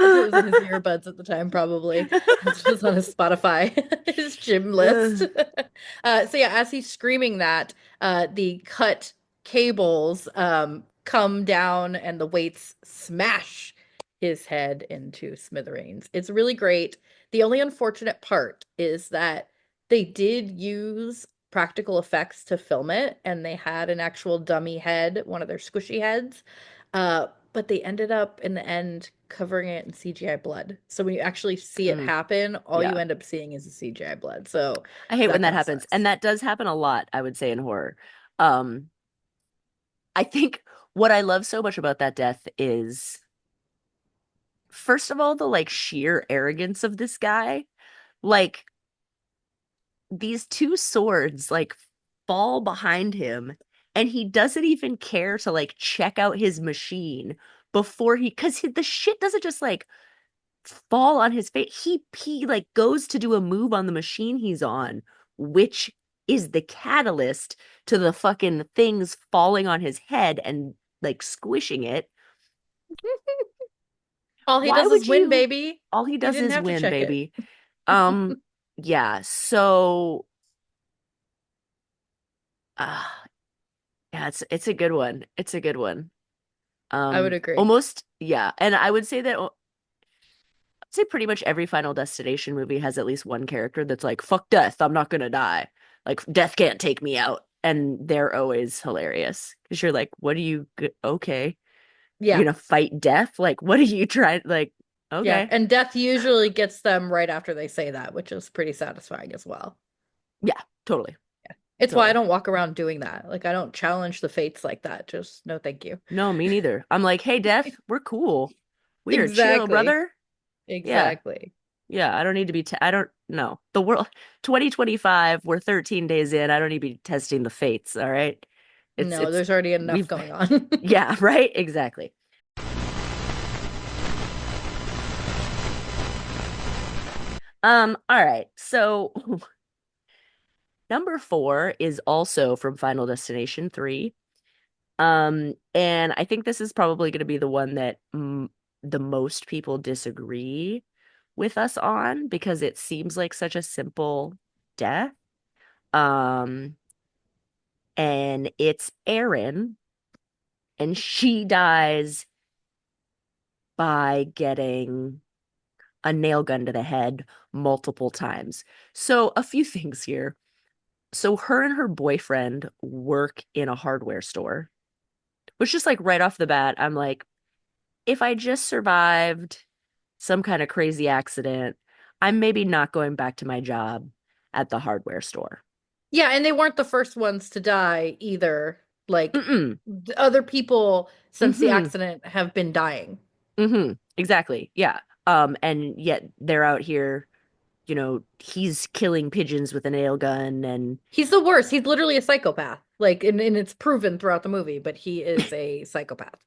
That's what was in his earbuds at the time, probably. That's what was on his Spotify, his gym list. So yeah, as he's screaming that, the cut cables come down and the weights smash his head into smithereens. It's really great. The only unfortunate part is that they did use practical effects to film it, and they had an actual dummy head, one of their squishy heads. But they ended up in the end covering it in CGI blood. So when you actually see it Mm, happen, all you yeah. end up seeing is the CGI blood. So I hate when that that kind of happens. And sucks. that does happen a lot, I would say, in horror. Um, I think what I love so much about that death is, first of all, the like sheer arrogance of this guy. Like these two swords like fall behind him and he doesn't even care to like check out his machine before because the shit doesn't just like fall on his face. He like goes to do a move on the machine he's on, which is the catalyst to the fucking things falling on his head and like squishing it. All he Why does is would win, you? baby. All he He does didn't is have to win, check it. baby. Um, yeah, so uh yeah, it's a good one. It's a good one. I would agree. Almost, yeah. And I would say that I'd say pretty much every Final Destination movie has at least one character that's like, fuck death, I'm not gonna die. Like, death can't take me out. And they're always hilarious. Because you're like, what are you, okay? You're Yeah. gonna fight death? Like, what are you trying, like, Yeah, Okay. and death usually gets them right after they say that, which is pretty satisfying as well. Yeah, totally. It's why I Totally. don't walk around doing that. Like I don't challenge the fates like that. Just no, thank you. No, me neither. I'm like, hey, Death, we're cool. We are chill, Exactly. brother. Yeah. Exactly. Yeah. I don't need to be, I don't know. The world, 2025, we're 13 days in. I don't need to be testing the fates. All right. No, It's, there's already enough we've, going on. yeah, right? Exactly. All right. So number four is also from Final Destination 3. And I think this is probably going to be the one that the most people disagree with us on because it seems like such a simple death. Um, and it's Erin, and she dies by getting a nail gun to the head multiple times. So, a few things here. So, her and her boyfriend work in a hardware store, which just like right off the bat, I'm like, if I just survived some kind of crazy accident, I'm maybe not going back to my job at the hardware store. Yeah, and they weren't the first ones to die either. Like Mm-mm. other people since the Mm-hmm. accident have been dying. Mm-hmm. Exactly. Yeah. And yet they're out here, he's killing pigeons with a nail gun and He's the worst. He's literally a psychopath. Like, and it's proven throughout the movie, but he is a psychopath.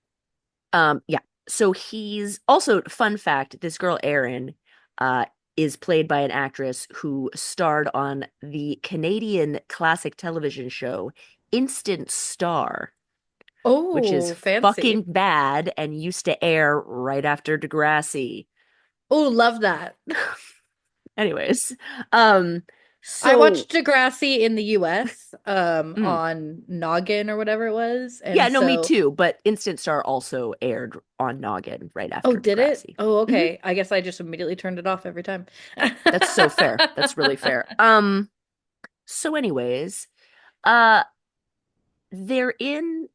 yeah. So he's also, fun fact, this girl Erin uh is played by an actress who starred on the Canadian classic television show Instant Star, which is Oh, fucking fancy. bad and used to air right after Degrassi. Oh, love that. Anyways, um, I so watched Degrassi in the US mm, on Noggin or whatever it was. yeah, And no, me so, too. But Instant Star also aired on Noggin right oh, after did it? Degrassi. Oh, Hmm. okay. I guess I just immediately turned it off every time. That's so fair. That's really fair. So anyways, uh, they're in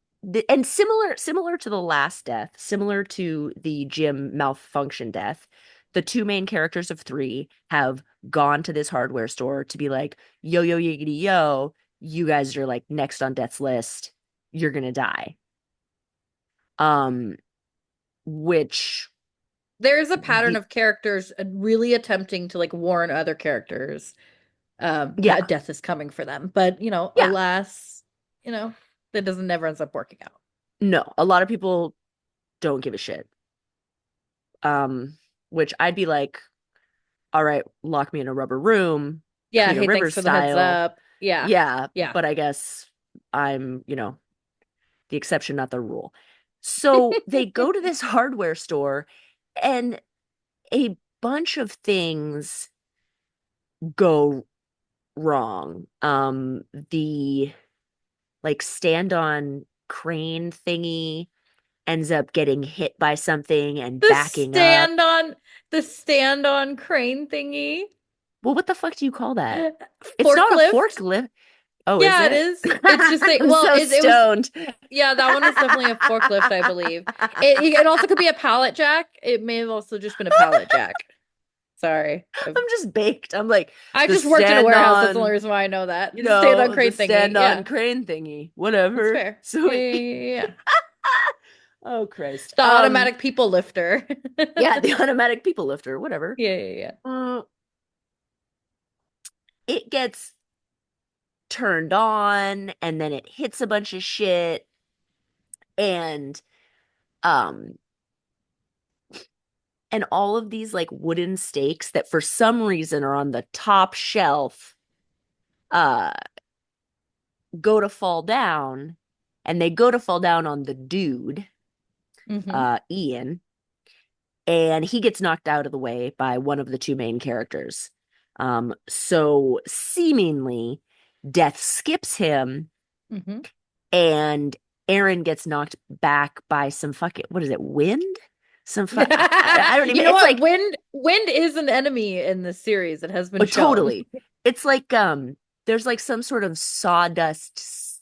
and similar to the last death, similar to the gym malfunction death, the two main characters of three have gone to this hardware store to be like, yo, yo, yiggity, yo, you guys are like next on death's list. You're gonna die. Um, which There's a pattern the of characters really attempting to like warn other characters that yeah, death is coming for them. But, yeah, alas, that doesn't never ends up working out. no, a lot of people don't give a shit. Which I'd be like, all right, lock me in a rubber room, Yeah, Karina hey, thanks Rivers for the heads style. up. Yeah. Yeah, Yeah. but I guess I'm, the exception, not the rule. So they go to this hardware store and a bunch of things go wrong. The like stand-on crane thingy ends up getting hit by something and The backing up. stand on the stand on crane thingy. Well, what the fuck do you call that? It's not a Forklift. forklift. Oh, is Yeah, it it? is. It's just a I'm well, so it was stoned. yeah, that one was definitely a forklift, I believe. It also could be a pallet jack. It may have also just been a pallet jack. Sorry. I'm just baked. I'm like I the just worked in a stand warehouse. That's the only on, reason why I know that. Stand on the crane thingy. stand on Yeah, crane thingy. that's Whatever. fair. Yeah, Sweet. yeah, yeah, yeah. Oh Christ. The automatic people lifter. Yeah, the automatic people lifter, whatever. Yeah, yeah, yeah. Uh, it gets turned on and then it hits a bunch of shit and um and all of these like wooden stakes that for some reason are on the top shelf uh go to fall down, and they go to fall down on the dude, Hmm. Ian, and he gets knocked out of the way by one of the two main characters. So seemingly death skips him Hmm. and Aaron gets knocked back by some fucking, what is it, wind? I don't You even, know it's what? like, Wind is an enemy in this series. It has been oh, shown. totally. It's like there's like some sort of sawdust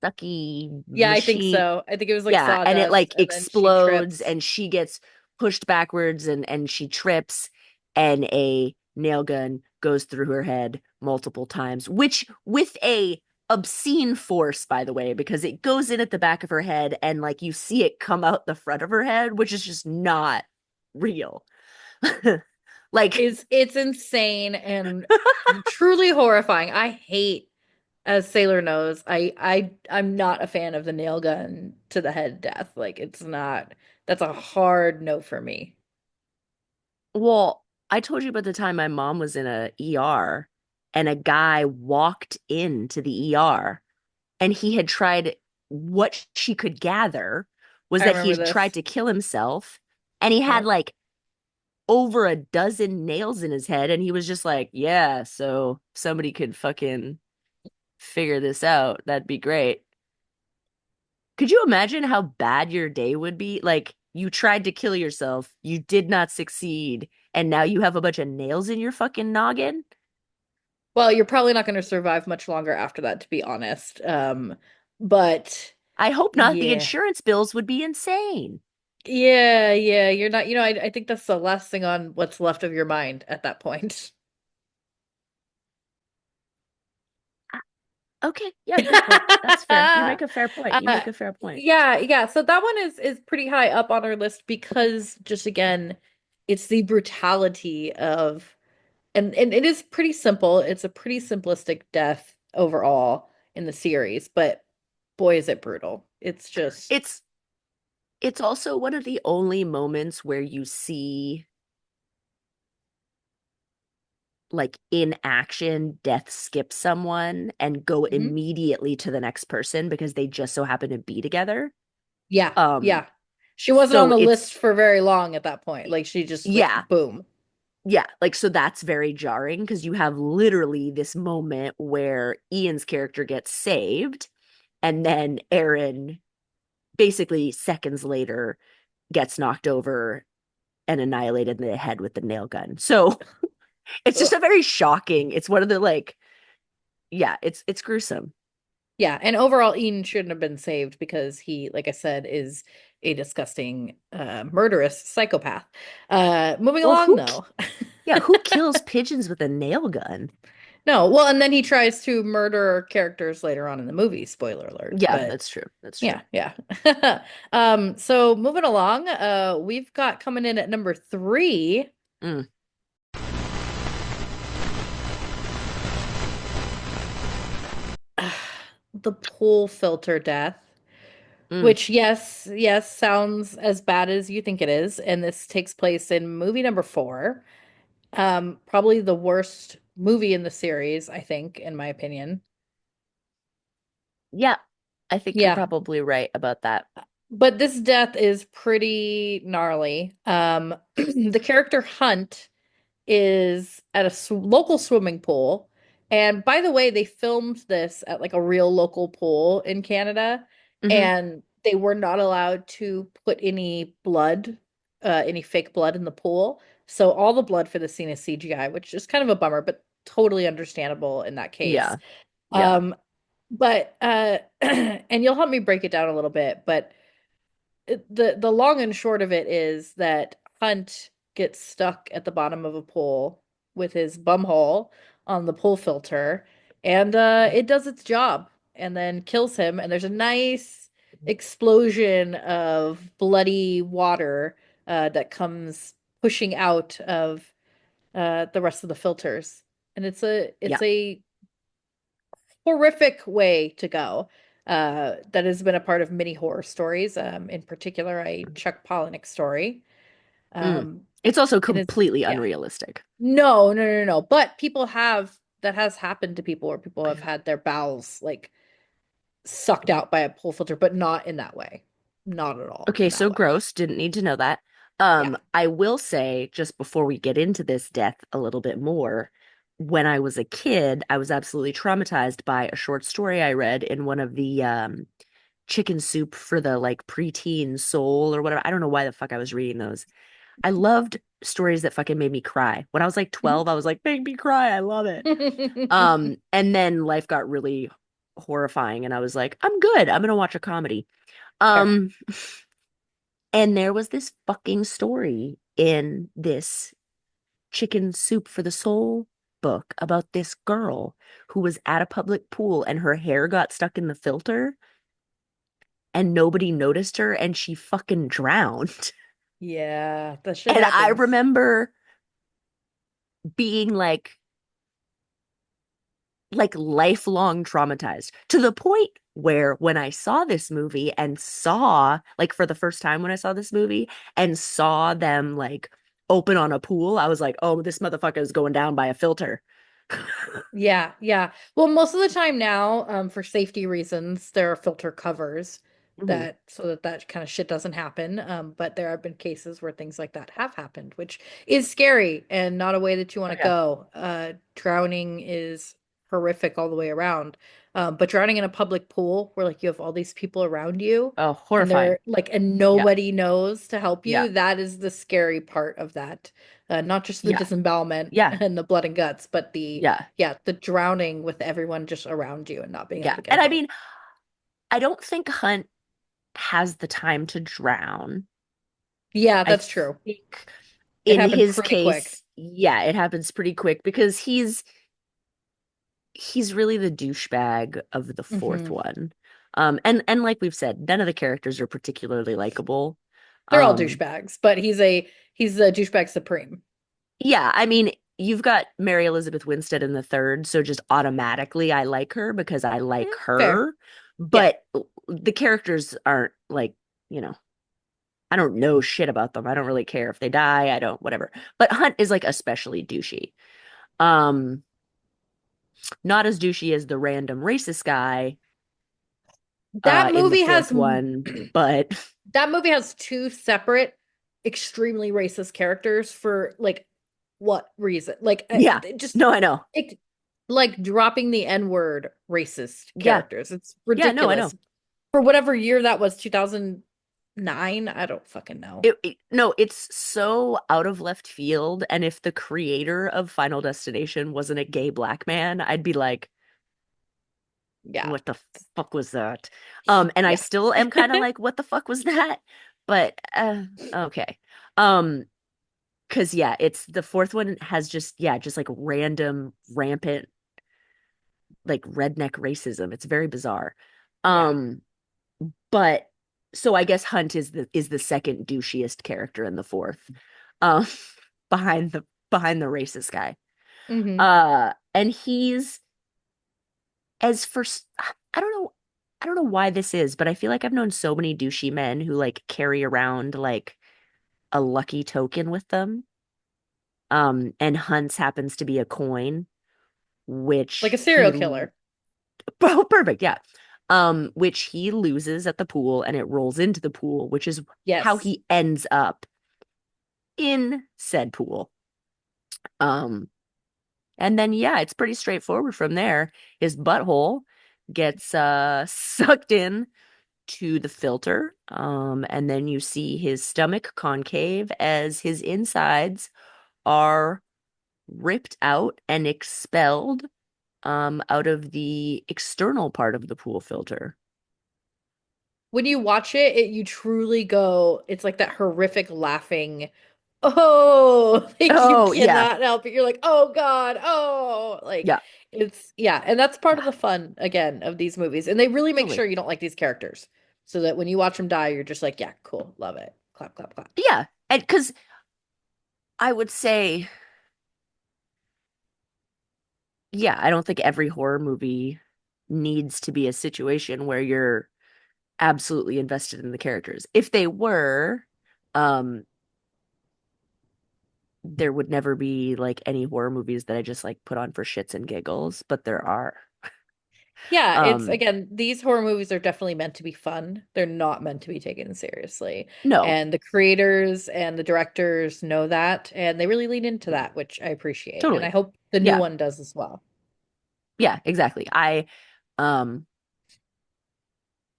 sucky Yeah, I think machine. so. I think it was like Yeah, and it sawdust, like and then she explodes trips. and she gets pushed backwards and she trips and a nail gun goes through her head multiple times, which with a obscene force, by the way, because it goes in at the back of her head and like you see it come out the front of her head, which is just not real. Like, It's insane and truly horrifying. I hate, as Sailor knows, I'm not a fan of the nail gun to the head death. Like it's not, that's a hard no for me. well, I told you about the time my mom was in a ER and a guy walked into the ER and he had tried what she could gather was I that he remember had tried this. to kill himself and he had Yep. like over a dozen nails in his head and he was just like, yeah, so if somebody could fucking figure this out, that'd be great. Could you imagine how bad your day would be? Like you tried to kill yourself, you did not succeed, and now you have a bunch of nails in your fucking noggin? Well, you're probably not going to survive much longer after that, to be honest. But I hope not. The yeah. insurance bills would be insane. Yeah, you're not, I think that's the last thing on what's left of your mind at that point. Okay, yeah, good point. That's fair. You make a fair point. You Uh, make a fair point. yeah. So that one is pretty high up on our list because just again, it's the brutality of and it is pretty simple. It's a pretty simplistic death overall in the series, but boy is it brutal. It's just It's it's also one of the only moments where you see like in action death skip someone and go Mhm. immediately to the next person because they just so happen to be together. Yeah, Um yeah. She wasn't on so the list it's for very long at that point. Like she just like yeah, boom. yeah, like so that's very jarring because you have literally this moment where Ian's character gets saved and then Aaron basically seconds later gets knocked over and annihilated in the head with the nail gun. So it's just Ugh. a very shocking. It's one of the like, yeah, it's gruesome. Yeah, and overall Ian shouldn't have been saved because he, like I said, is a disgusting murderous psychopath. Moving Well, along though. yeah, who kills pigeons with a nail gun? No, well, and then he tries to murder characters later on in the movie, spoiler alert. Yeah, But that's true. That's true. yeah. So moving along, we've got coming in at number three, Mm, the pool filter death, mm. which yes, sounds as bad as you think it is, and this takes place in movie number four. Probably the worst movie in the series, I think, in my opinion. Yeah, I think you're Yeah, probably right about that. but this death is pretty gnarly. The character Hunt is at a local swimming pool. And by the way, they filmed this at like a real local pool in Canada, Hmm. and they were not allowed to put any blood, any fake blood in the pool. So all the blood for the scene is CGI, which is kind of a bummer, but totally understandable in that case. Yeah, yeah. Um, but and you'll help me break it down a little bit, but the long and short of it is that Hunt gets stuck at the bottom of a pool with his bumhole on the pool filter, and it does its job and then kills him. And there's a nice explosion of bloody water that comes pushing out of the rest of the filters, and Yeah. it's a horrific way to go. That has been a part of many horror stories, in particular, a Chuck Palahniuk story. Mm. Um, It's also and it's, completely yeah, unrealistic. no. But people have, that has happened to people where people have had their bowels like sucked out by a pool filter, but not in that way. Not at all Okay, in that so way. gross. Didn't need to know that. Yeah. I will say, just before we get into this death a little bit more, when I was a kid, I was absolutely traumatized by a short story I read in one of the chicken soup for the like preteen soul or whatever. I don't know why the fuck I was reading those. I loved stories that fucking made me cry. When I was like 12, I was like, make me cry. I love it. Mhm. And then life got really horrifying and I was like, I'm good. I'm gonna watch a comedy. Fair. Um, And there was this fucking story in this Chicken Soup for the Soul book about this girl who was at a public pool and her hair got stuck in the filter and nobody noticed her and she fucking drowned. Yeah, that shit And I happens. remember being like lifelong traumatized to the point where when I saw this movie and saw like for the first time when I saw this movie and saw them like open on a pool, I was like, "Oh, this motherfucker is going down by a filter." Yeah, yeah. Well, most of the time now, for safety reasons, there are filter covers Mhm. that so that that kind of shit doesn't happen. But there have been cases where things like that have happened, which is scary and not a way that you want Oh to yeah. go. Drowning is horrific all the way around. But drowning in a public pool where like you have all these people around you Oh, and horrifying. they're like and Yeah. nobody knows to help Yeah. you, that is the scary part of that. Not just the Yeah. disembowelment Yeah. and the blood and guts, but the Yeah. yeah, the drowning with everyone just around you and not being able Yeah. to get And I help. mean, I don't think Hunt has the time to drown. Yeah, I that's true. think It in happened his pretty quick. case, yeah, it happens pretty quick because he's really the douchebag of the fourth Hmm. one. And like we've said, none of the characters are particularly likable. They're all Um, douchebags, but he's a douchebag supreme. yeah, I mean, you've got Mary Elizabeth Winstead in the third, so just automatically I like her because I like Fair. her. Yeah. But the characters aren't like, you know, I don't know shit about them. I don't really care if they die. I don't, whatever. But Hunt is like especially douchey. Um, not as douchey as the random racist guy That in the movie has fourth one, but that movie has two separate extremely racist characters for like what reason? Like yeah. just No, I know. it, like dropping the N-word racist Yeah. characters. It's Yeah, no, I know. ridiculous. For whatever year that was, 2009, I don't fucking know. No, it's so out of left field. And if the creator of Final Destination wasn't a gay black man, I'd be like, Yeah. what the fuck was that? And I Yeah. still am kind of like, what the fuck was that? But okay. Um, because yeah, it's the fourth one has just like random, rampant, like redneck racism. It's very bizarre. Yeah. Um, but so I guess Hunt is the second douchiest character in the fourth, um, behind the racist guy. Hmm. And he's as for I don't know, I don't know why this is, but I feel like I've known so many douchey men who like carry around like a lucky token with them. And Hunt's happens to be a coin, Like a which serial killer. oh, perfect, yeah. Which he loses at the pool and it rolls into the pool, which is how Yes. he ends up in said pool. Um, and then yeah, it's pretty straightforward from there. His butthole gets sucked in to the filter. And then you see his stomach concave as his insides are ripped out and expelled out of the external part of the pool filter. When you watch it, you truly go, it's like that horrific laughing. Oh, like you Oh, yeah. cannot help it. You're like, oh God, oh, like Yeah, it's yeah, and that's part of yeah, the fun again of these movies. And they really make totally. sure you don't like these characters. So that when you watch them die, you're just like, yeah, cool, love it. Clap, clap, clap. Yeah. And because I would say, yeah, I don't think every horror movie needs to be a situation where you're absolutely invested in the characters. If they were, um, there would never be like any horror movies that I just like put on for shits and giggles, but there are. Yeah, it's Um, again, these horror movies are definitely meant to be fun. They're not meant to be taken seriously. no, And the creators and the directors know that, and they really lean into that, which I appreciate. And I totally. hope the new Yeah. one does as well. Yeah, exactly. Um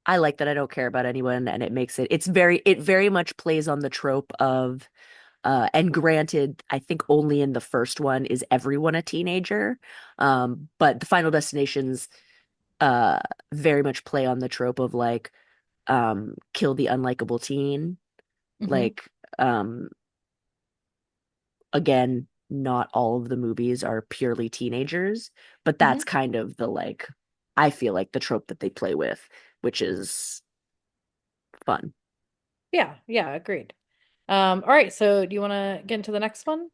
I like that I don't care about anyone and it very much plays on the trope of and granted, I think only in the first one is everyone a teenager. But the Final Destinations uh very much play on the trope of like kill the unlikable teen. Hmm. Like, um, again, not all of the movies are purely teenagers, but Hmm. that's kind of the like, I feel like the trope that they play with, which is fun. Yeah, yeah, agreed. All right, so do you want to get into the next one?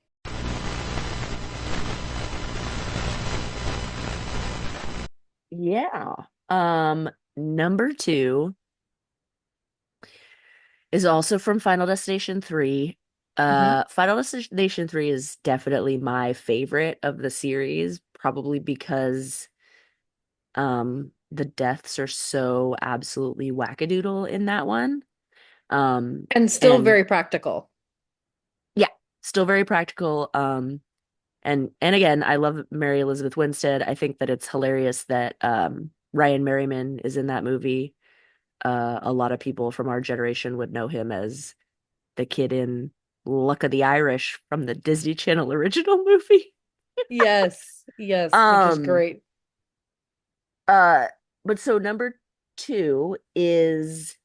Yeah. Number two is also from Final Destination 3. Hmm. Final Destination 3 is definitely my favorite of the series, probably because the deaths are so absolutely wackadoodle in that one. Um And still and very practical. yeah, still very practical. And again, I love Mary Elizabeth Winstead. I think that it's hilarious that Ryan Merriman is in that movie. A lot of people from our generation would know him as the kid in Luck of the Irish from the Disney Channel original movie. Yes, yes, which is Um, great. uh, but so number two is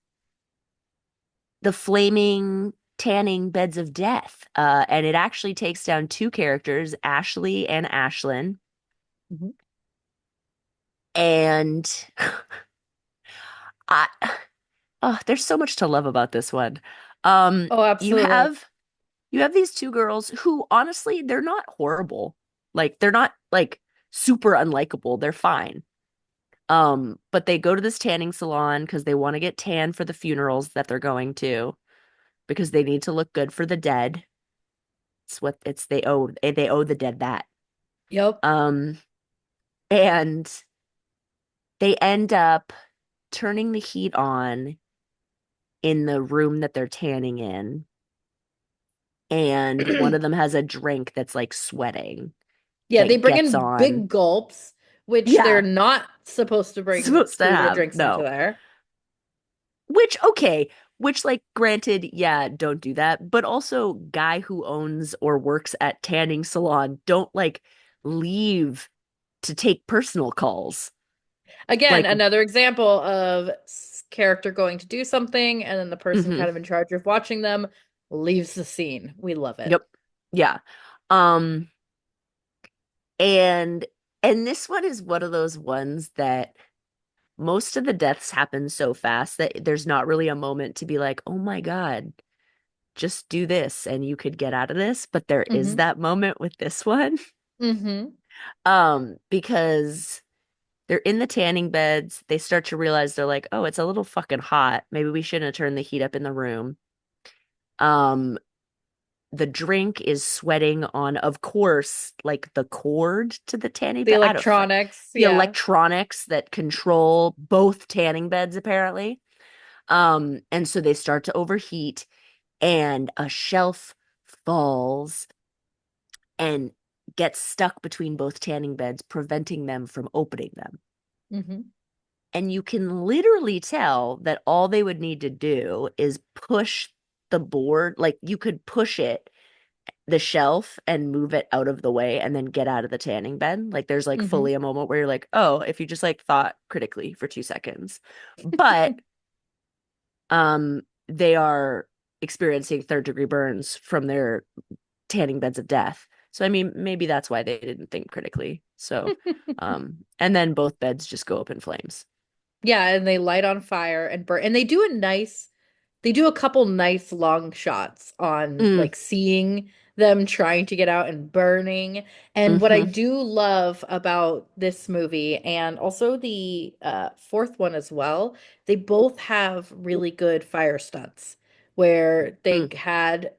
the flaming tanning beds of death. And it actually takes down two characters, Ashley and Ashlyn. Mhm. And I, oh, there's so much to love about this one. Oh, You absolutely. have these two girls who honestly, they're not horrible. Like they're not like super unlikable. They're fine. But they go to this tanning salon because they want to get tan for the funerals that they're going to because they need to look good for the dead. It's what it's they owe the dead that. Yep. Um, and they end up turning the heat on in the room that they're tanning in, and one of them has a drink that's like sweating Yeah, they that bring gets in on. big gulps, which they're Yeah, not supposed to bring supposed to food or have. drinks into No. there. Which, okay, which, like, granted, yeah, don't do that. But also, guy who owns or works at tanning salon, don't like leave to take personal calls. Again, Like, another example of character going to do something, and then the person hmm kind of in charge of watching them leaves the scene. We love it. yep, yeah. Um, and this one is one of those ones that most of the deaths happen so fast that there's not really a moment to be like, oh my God, just do this and you could get out of this. But there is Hmm. that moment with this one. Hmm. Because they're in the tanning beds. They start to realize they're like, oh, it's a little fucking hot. Maybe we shouldn't have turned the heat up in the room. Um, the drink is sweating on, of course, like the cord to the tanning The bed. I don't fuck electronics, the yeah. electronics that control both tanning beds, apparently. And so they start to overheat, and a shelf falls and gets stuck between both tanning beds, preventing them from opening them. Hmm. And you can literally tell that all they would need to do is push the board, like you could push it, the shelf, and move it out of the way and then get out of the tanning bed. Like there's like Hmm. fully a moment where you're like, oh, if you just like thought critically for 2 seconds. But they are experiencing third degree burns from their tanning beds of death. So I mean, maybe that's why they didn't think critically. So and then both beds just go up in flames. Yeah, and they light on fire and burn. And they do a couple nice long shots on Mm, like seeing them trying to get out and burning. And what I hmm do love about this movie and also the fourth one as well, they both have really good fire stunts where they mm, had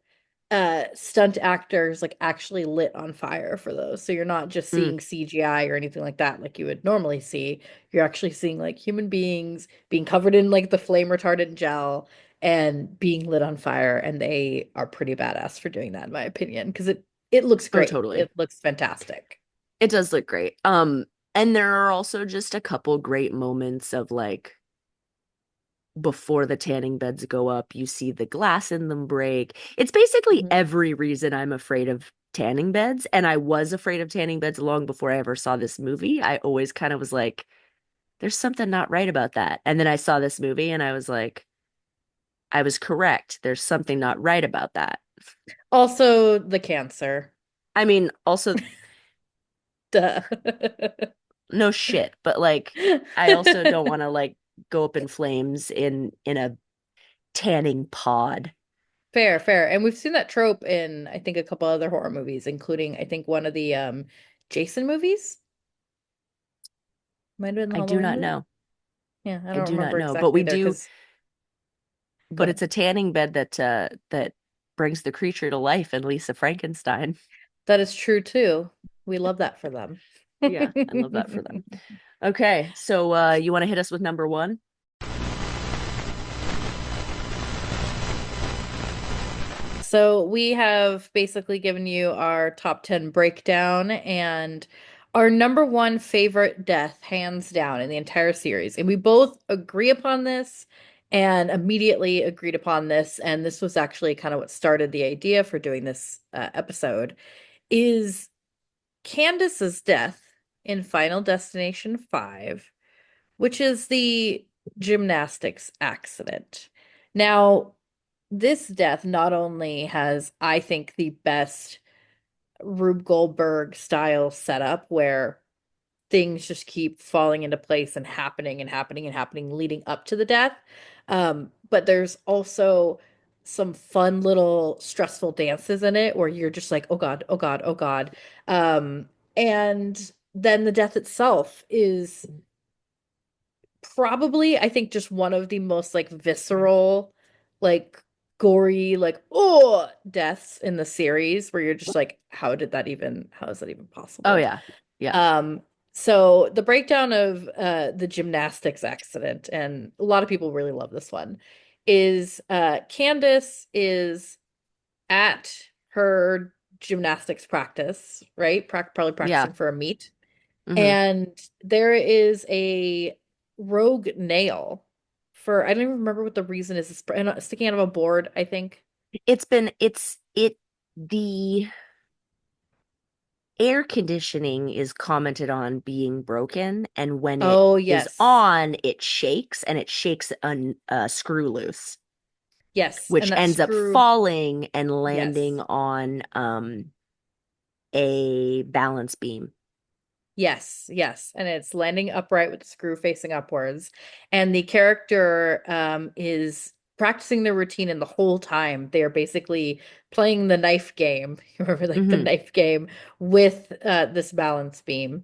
stunt actors like actually lit on fire for those. So you're not just mm. seeing CGI or anything like that like you would normally see. You're actually seeing like human beings being covered in like the flame retardant gel and being lit on fire, and they are pretty badass for doing that in my opinion because it looks Oh, great. It totally. looks fantastic. It does look great. And there are also just a couple great moments of like before the tanning beds go up, you see the glass in them break. It's basically Mhm. every reason I'm afraid of tanning beds. And I was afraid of tanning beds long before I ever saw this movie. I always kind of was like, there's something not right about that. And then I saw this movie and I was like, I was correct. There's something not right about that. Also, the cancer. I mean, also, Duh. no shit, but like, I also don't want to like go up in flames in a tanning pod. Fair, fair. And we've seen that trope in, I think, a couple other horror movies, including, I think, one of the Jason movies. Might have been the I do Halloween not movie. know. Yeah, I I don't do not remember know, but exactly we either do, because go but ahead. it's a tanning bed that brings the creature to life in Lisa Frankenstein. That is true too. We love that for them. Yeah, I love that for them. Okay, so you want to hit us with number one? So we have basically given you our top 10 breakdown and our number one favorite death, hands down, in the entire series. And we both agree upon this and immediately agreed upon this. And this was actually kind of what started the idea for doing this episode is Candace's death in Final Destination 5, which is the gymnastics accident. Now, this death not only has, I think, the best Rube Goldberg style setup where things just keep falling into place and happening and happening and happening leading up to the death. But there's also some fun little stressful dances in it where you're just like, oh God, oh God, oh God. And then the death itself is probably, I think, just one of the most like visceral, like gory, like oh deaths in the series where you're just like, how is that even Oh possible? yeah. Yeah. Um, so the breakdown of the gymnastics accident, and a lot of people really love this one, is Candace is at her gymnastics practice, right? Probably Yeah. practicing for a meet. Hmm. And there is a rogue nail for, I don't even remember what the reason is. It's sticking out of a board, I think. The air conditioning is commented on being broken, and when it Oh, is yes. on, it shakes and it shakes a screw loose, Yes. which And that ends up screw, falling and landing yes. on a balance beam. Yes, yes. And it's landing upright with the screw facing upwards. And the character is practicing their routine, and the whole time they are basically playing the knife game. Remember, like the Hmm. knife game with this balance beam.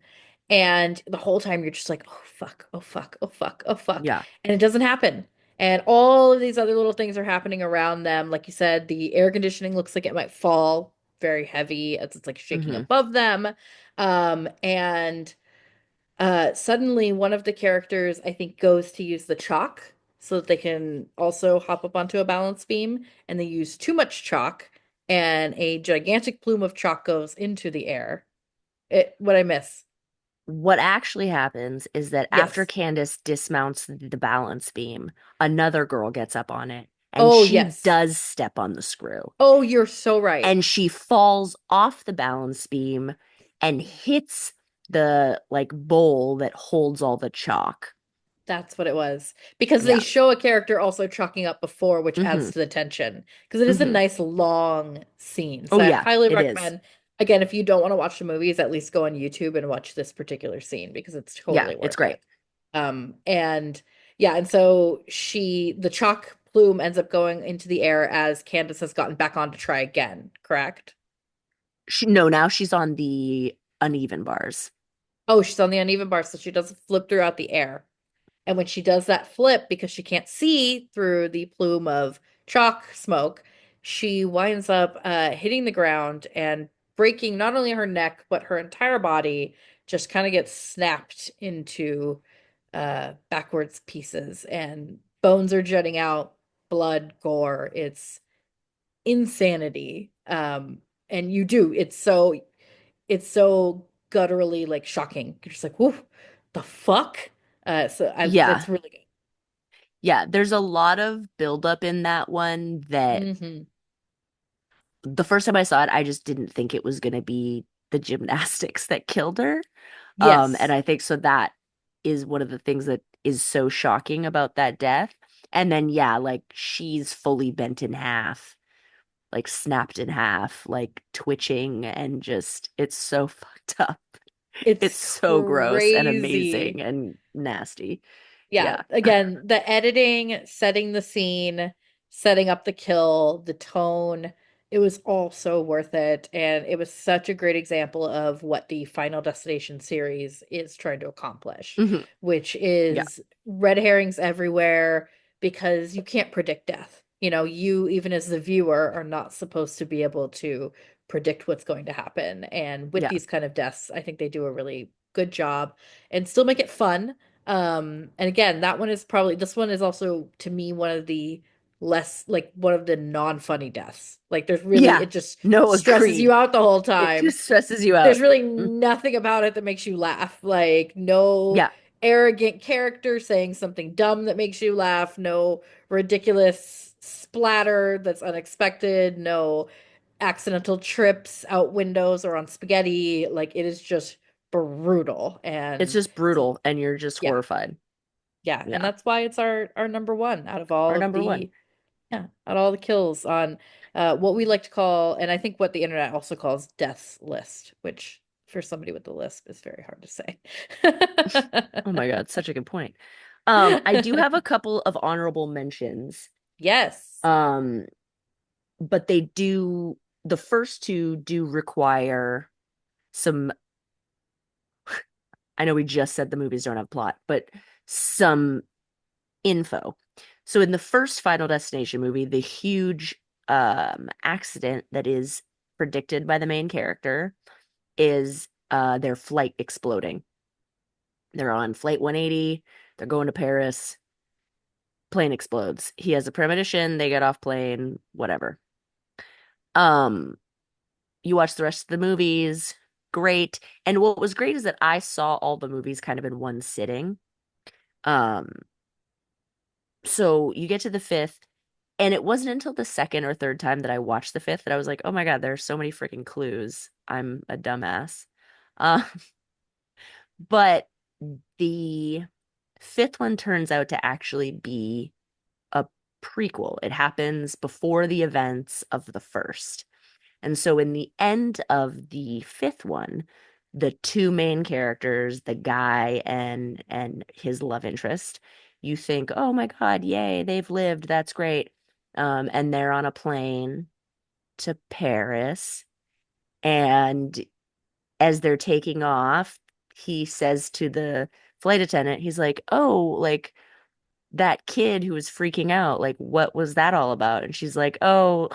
And the whole time you're just like, oh fuck, oh fuck, oh fuck, oh fuck. Yeah. And it doesn't happen. And all of these other little things are happening around them. Like you said, the air conditioning looks like it might fall very heavy as it's like shaking Hmm. above them. And suddenly one of the characters, I think, goes to use the chalk so that they can also hop up onto a balance beam, and they use too much chalk, and a gigantic plume of chalk goes into the air. What I miss? What actually happens is that after Yes. Candace dismounts the balance beam, another girl gets up on it and Oh, she yes. does step on the screw. Oh, you're so right. And she falls off the balance beam and hits the like bowl that holds all the chalk. That's what it was. Because they Yeah. show a character also chalking up before, which adds Hmm. to the tension. Because it is a Hmm. nice long scene. Oh So I yeah, highly it is. recommend, again, if you don't want to watch the movies, at least go on YouTube and watch this particular scene because it's Yeah, totally it's worth great. it. And yeah, and so the chalk plume ends up going into the air as Candace has gotten back on to try again, correct? No, now she's on the uneven bars. Oh, she's on the uneven bar, so she doesn't flip throughout the air. And when she does that flip, because she can't see through the plume of chalk smoke, she winds up hitting the ground and breaking not only her neck, but her entire body just kind of gets snapped into backwards pieces, and bones are jutting out, blood, gore. It's insanity. And you do, it's so gutturally like shocking. You're just like, whoo, the fuck? Yeah. It's really good. Yeah, there's a lot of buildup in that one that Hmm. the first time I saw it, I just didn't think it was going to be the gymnastics that killed her. And Yes. I think so that is one of the things that is so shocking about that death. And then yeah, like she's fully bent in half, like snapped in half, like twitching and just it's so fucked up. It's It's so gross and crazy. amazing and nasty. Yeah, Yeah. again, the editing, setting the scene, setting up the kill, the tone, it was all so worth it. And it was such a great example of what the Final Destination series is trying to accomplish, Hmm. which Yeah. is red herrings everywhere because you can't predict death. You know, you, even as the viewer, are not supposed to be able to predict what's going to happen. And with Yeah. these kind of deaths, I think they do a really good job and still make it fun. And again, that one is probably this one is also to me one of the less like one of the non-funny deaths. Like there's really Yeah. it just No, stresses you agreed. out the whole It time. just stresses you out. There's really Mm. nothing about it that makes you laugh. Like no Yeah. arrogant character saying something dumb that makes you laugh, no ridiculous splatter that's unexpected, no accidental trips out windows or on spaghetti. Like it is just brutal. It's And just so brutal and you're just yeah. horrified. Yeah, and Yeah. that's why it's our number one out of Our all of number one. the yeah, out of all the kills on what we like to call, and I think what the internet also calls deaths list, which for somebody with the lisp is very hard to say. Oh my God, such a good point. I do have a couple of honorable mentions. Yes. Um, but the first two do require some, I know we just said the movies don't have plot, but some info. So in the first Final Destination movie, the huge accident that is predicted by the main character is their flight exploding. They're on flight 180, they're going to Paris, plane explodes. He has a premonition, they get off plane, whatever. Um, you watch the rest of the movies, great. And what was great is that I saw all the movies kind of in one sitting. Um, so you get to the fifth, and it wasn't until the second or third time that I watched the fifth that I was like, oh my God, there are so many freaking clues. I'm a dumbass. Uh, but the fifth one turns out to actually be a prequel. It happens before the events of the first. And so in the end of the fifth one, the two main characters, the guy and his love interest, you think, "Oh my God, yay, they've lived. That's great." And they're on a plane to Paris, and as they're taking off, he says to the flight attendant, he's like, "Oh, like that kid who was freaking out, like what was that all about?" And she's like, "Oh,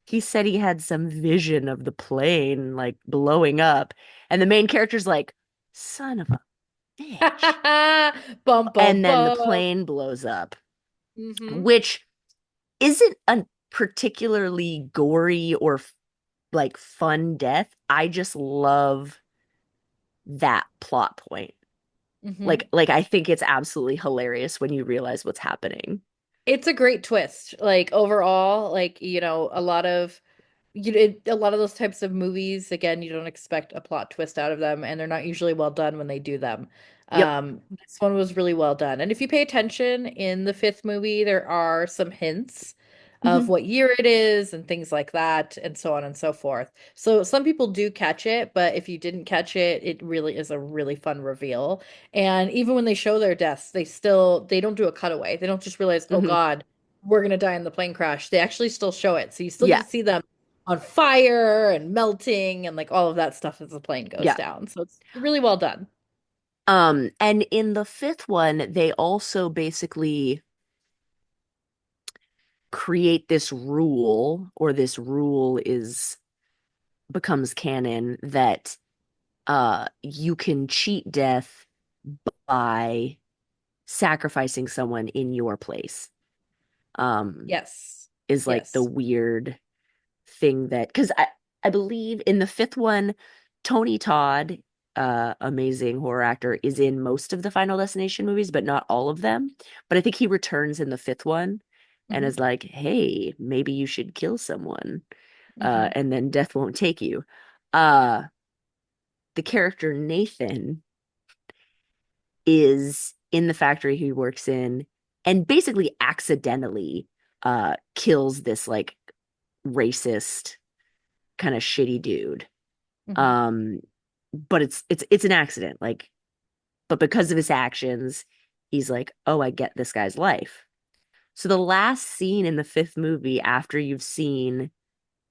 he said he had some vision of the plane like blowing up." And the main character's like, son of a bitch. Bum bum And then the bum. plane blows up, Hmm. which isn't a particularly gory or like fun death. I just love that plot point. Hmm. Like I think it's absolutely hilarious when you realize what's happening. It's a great twist. Like overall, like you know, a lot of those types of movies, again, you don't expect a plot twist out of them, and they're not usually well done when they do them. Yep. This one was really well done. And if you pay attention in the fifth movie, there are some hints of Hmm. what year it is and things like that, and so on and so forth. So some people do catch it, but if you didn't catch it, it really is a really fun reveal. And even when they show their deaths, they don't do a cutaway. They don't just realize, oh Hmm. God, we're gonna die in the plane crash. They actually still show it. So you still get Yeah. to see them on fire and melting and like all of that stuff as the plane goes Yeah. down. So it's really well done. And in the fifth one, they also basically create this rule, or this rule is becomes canon that you can cheat death by sacrificing someone in your place. Um, Yes. is like the Yes. weird thing that because I believe in the fifth one, Tony Todd, amazing horror actor, is in most of the Final Destination movies, but not all of them. But I think he returns in the fifth one and Hmm. is like, "Hey, maybe you should kill someone, Hmm. and then death won't take you." Uh, the character Nathan is in the factory he works in. and basically accidentally kills this like racist kind of shitty dude. Mhm. Um, but it's an accident, like, but because of his actions, he's like, oh, I get this guy's life. So the last scene in the fifth movie, after you've seen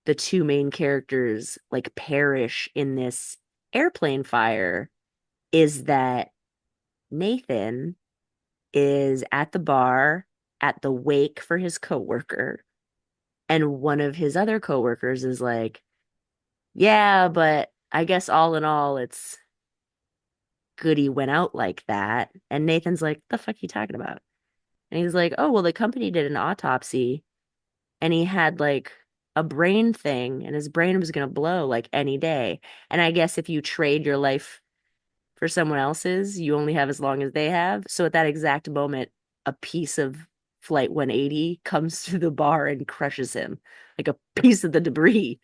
the two main characters like perish in this airplane fire, is that Nathan is at the bar at the wake for his coworker, and one of his other coworkers is like, yeah, but I guess all in all, it's good he went out like that. And Nathan's like, the fuck are you talking about? And he's like, oh, well, the company did an autopsy and he had like a brain thing and his brain was going to blow like any day. And I guess if you trade your life for someone else's, you only have as long as they have. So at that exact moment, a piece of Flight 180 comes through the bar and crushes him like a piece of the debris.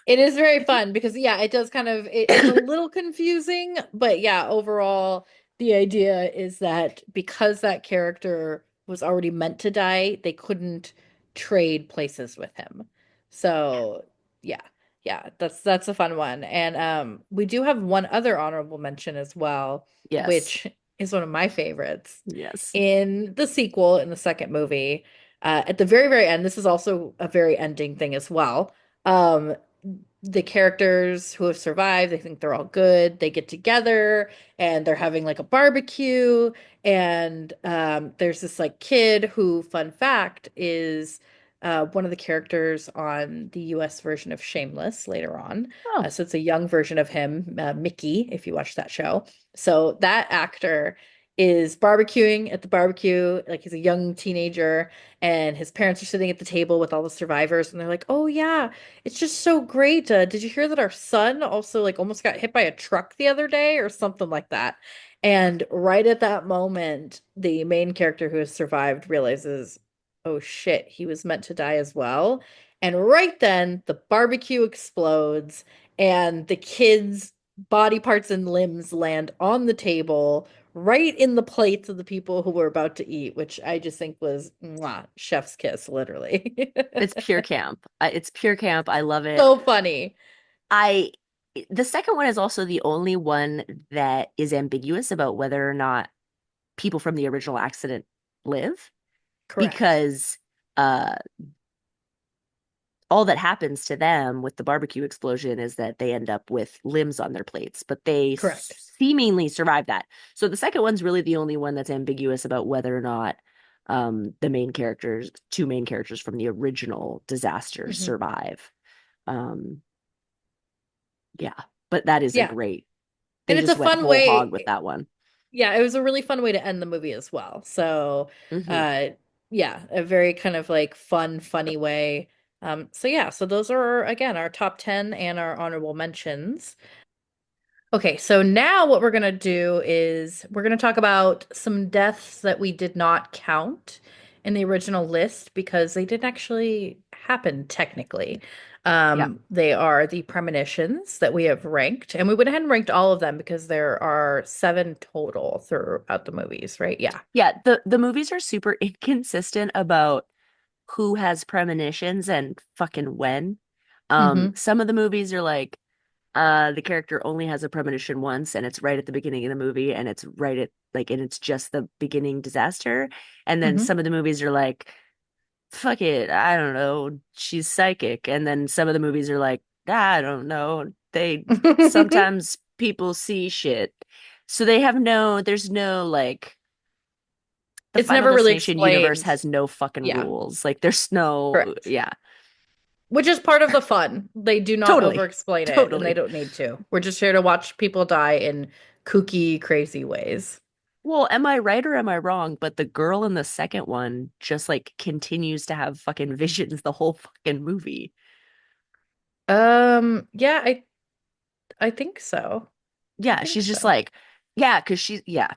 It is very fun because yeah, it does kind of it's a little confusing, but yeah, overall the idea is that because that character was already meant to die, they couldn't trade places with him. So, yeah. Yeah, that's a fun one. And we do have one other honorable mention as well, Yes. which is one of my favorites. Yes. In the sequel, in the second movie, at the very, very end, this is also a very ending thing as well. Um, the characters who have survived, they think they're all good. They get together and they're having like a barbecue. And there's this like kid who, fun fact, is one of the characters on the US version of Shameless later on. Oh, So it's a young version of him, Mickey, if you watch that show. So that actor is barbecuing at the barbecue, like he's a young teenager, and his parents are sitting at the table with all the survivors, and they're like, "Oh yeah, it's just so great. Did you hear that our son also like almost got hit by a truck the other day or something like that?" And right at that moment, the main character who has survived realizes, "Oh shit, he was meant to die as well." And right then, the barbecue explodes and the kids' body parts and limbs land on the table right in the plates of the people who were about to eat, which I just think was mwah, chef's kiss, literally. it's pure camp. It's pure camp. I love it. So funny. I the second one is also the only one that is ambiguous about whether or not people from the original accident live Correct. because uh all that happens to them with the barbecue explosion is that they end up with limbs on their plates, but they Correct. seemingly survive that. So the second one's really the only one that's ambiguous about whether or not the main characters, two main characters from the original disaster Hmm. survive. Um, yeah, but that is a Yeah. great, And they it's a just went fun whole hog with way. that one. Yeah, it was a really fun way to end the movie as well. So, Hmm. uh, yeah, a very kind of like fun, funny way. So yeah, so those are again our top 10 and our honorable mentions. Okay, so now what we're going to do is we're going to talk about some deaths that we did not count in the original list because they didn't actually happen technically. Yeah. They are the premonitions that we have ranked, and we went ahead and ranked all of them because there are seven total throughout the movies, right? Yeah. Yeah, the movies are super inconsistent about who has premonitions and fucking when. Hmm. Some of the movies are like the character only has a premonition once and it's right at the beginning of the movie and it's right at like and it's just the beginning disaster. And then Hmm. some of the movies are like, fuck it, I don't know, she's psychic. And then some of the movies are like, I don't know, they sometimes people see shit. So they have there's no like the It's Final never really Destination universe explained. has no fucking Yeah, rules. Like there's no, correct. yeah, Which is part of the fun. They do not totally, over-explain it, and they totally. don't need to. We're just here to watch people die in kooky, crazy ways. Well, am I right or am I wrong? But the girl in the second one just like continues to have fucking visions the whole fucking movie. Yeah, I think so. I Yeah, think she's just so. like, yeah, because yeah,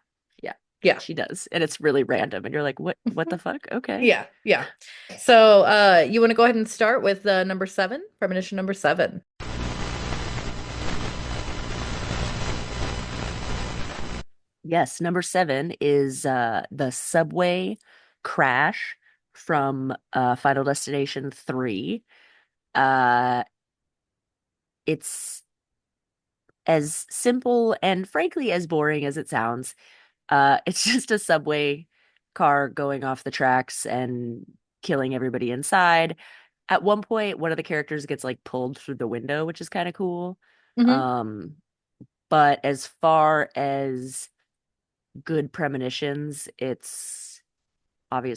Yeah. she does. And it's really Yeah. random. And you're like, what the fuck? Okay. Yeah. Yeah. So, you want to go ahead and start with number seven, premonition number seven. Yes, number seven is the subway crash from Final Destination 3. Uh, it's as simple and frankly as boring as it sounds. It's just a subway car going off the tracks and killing everybody inside. At one point, one of the characters gets like pulled through the window, which is kind of cool. Hmm. Um, but as far as good premonitions, It's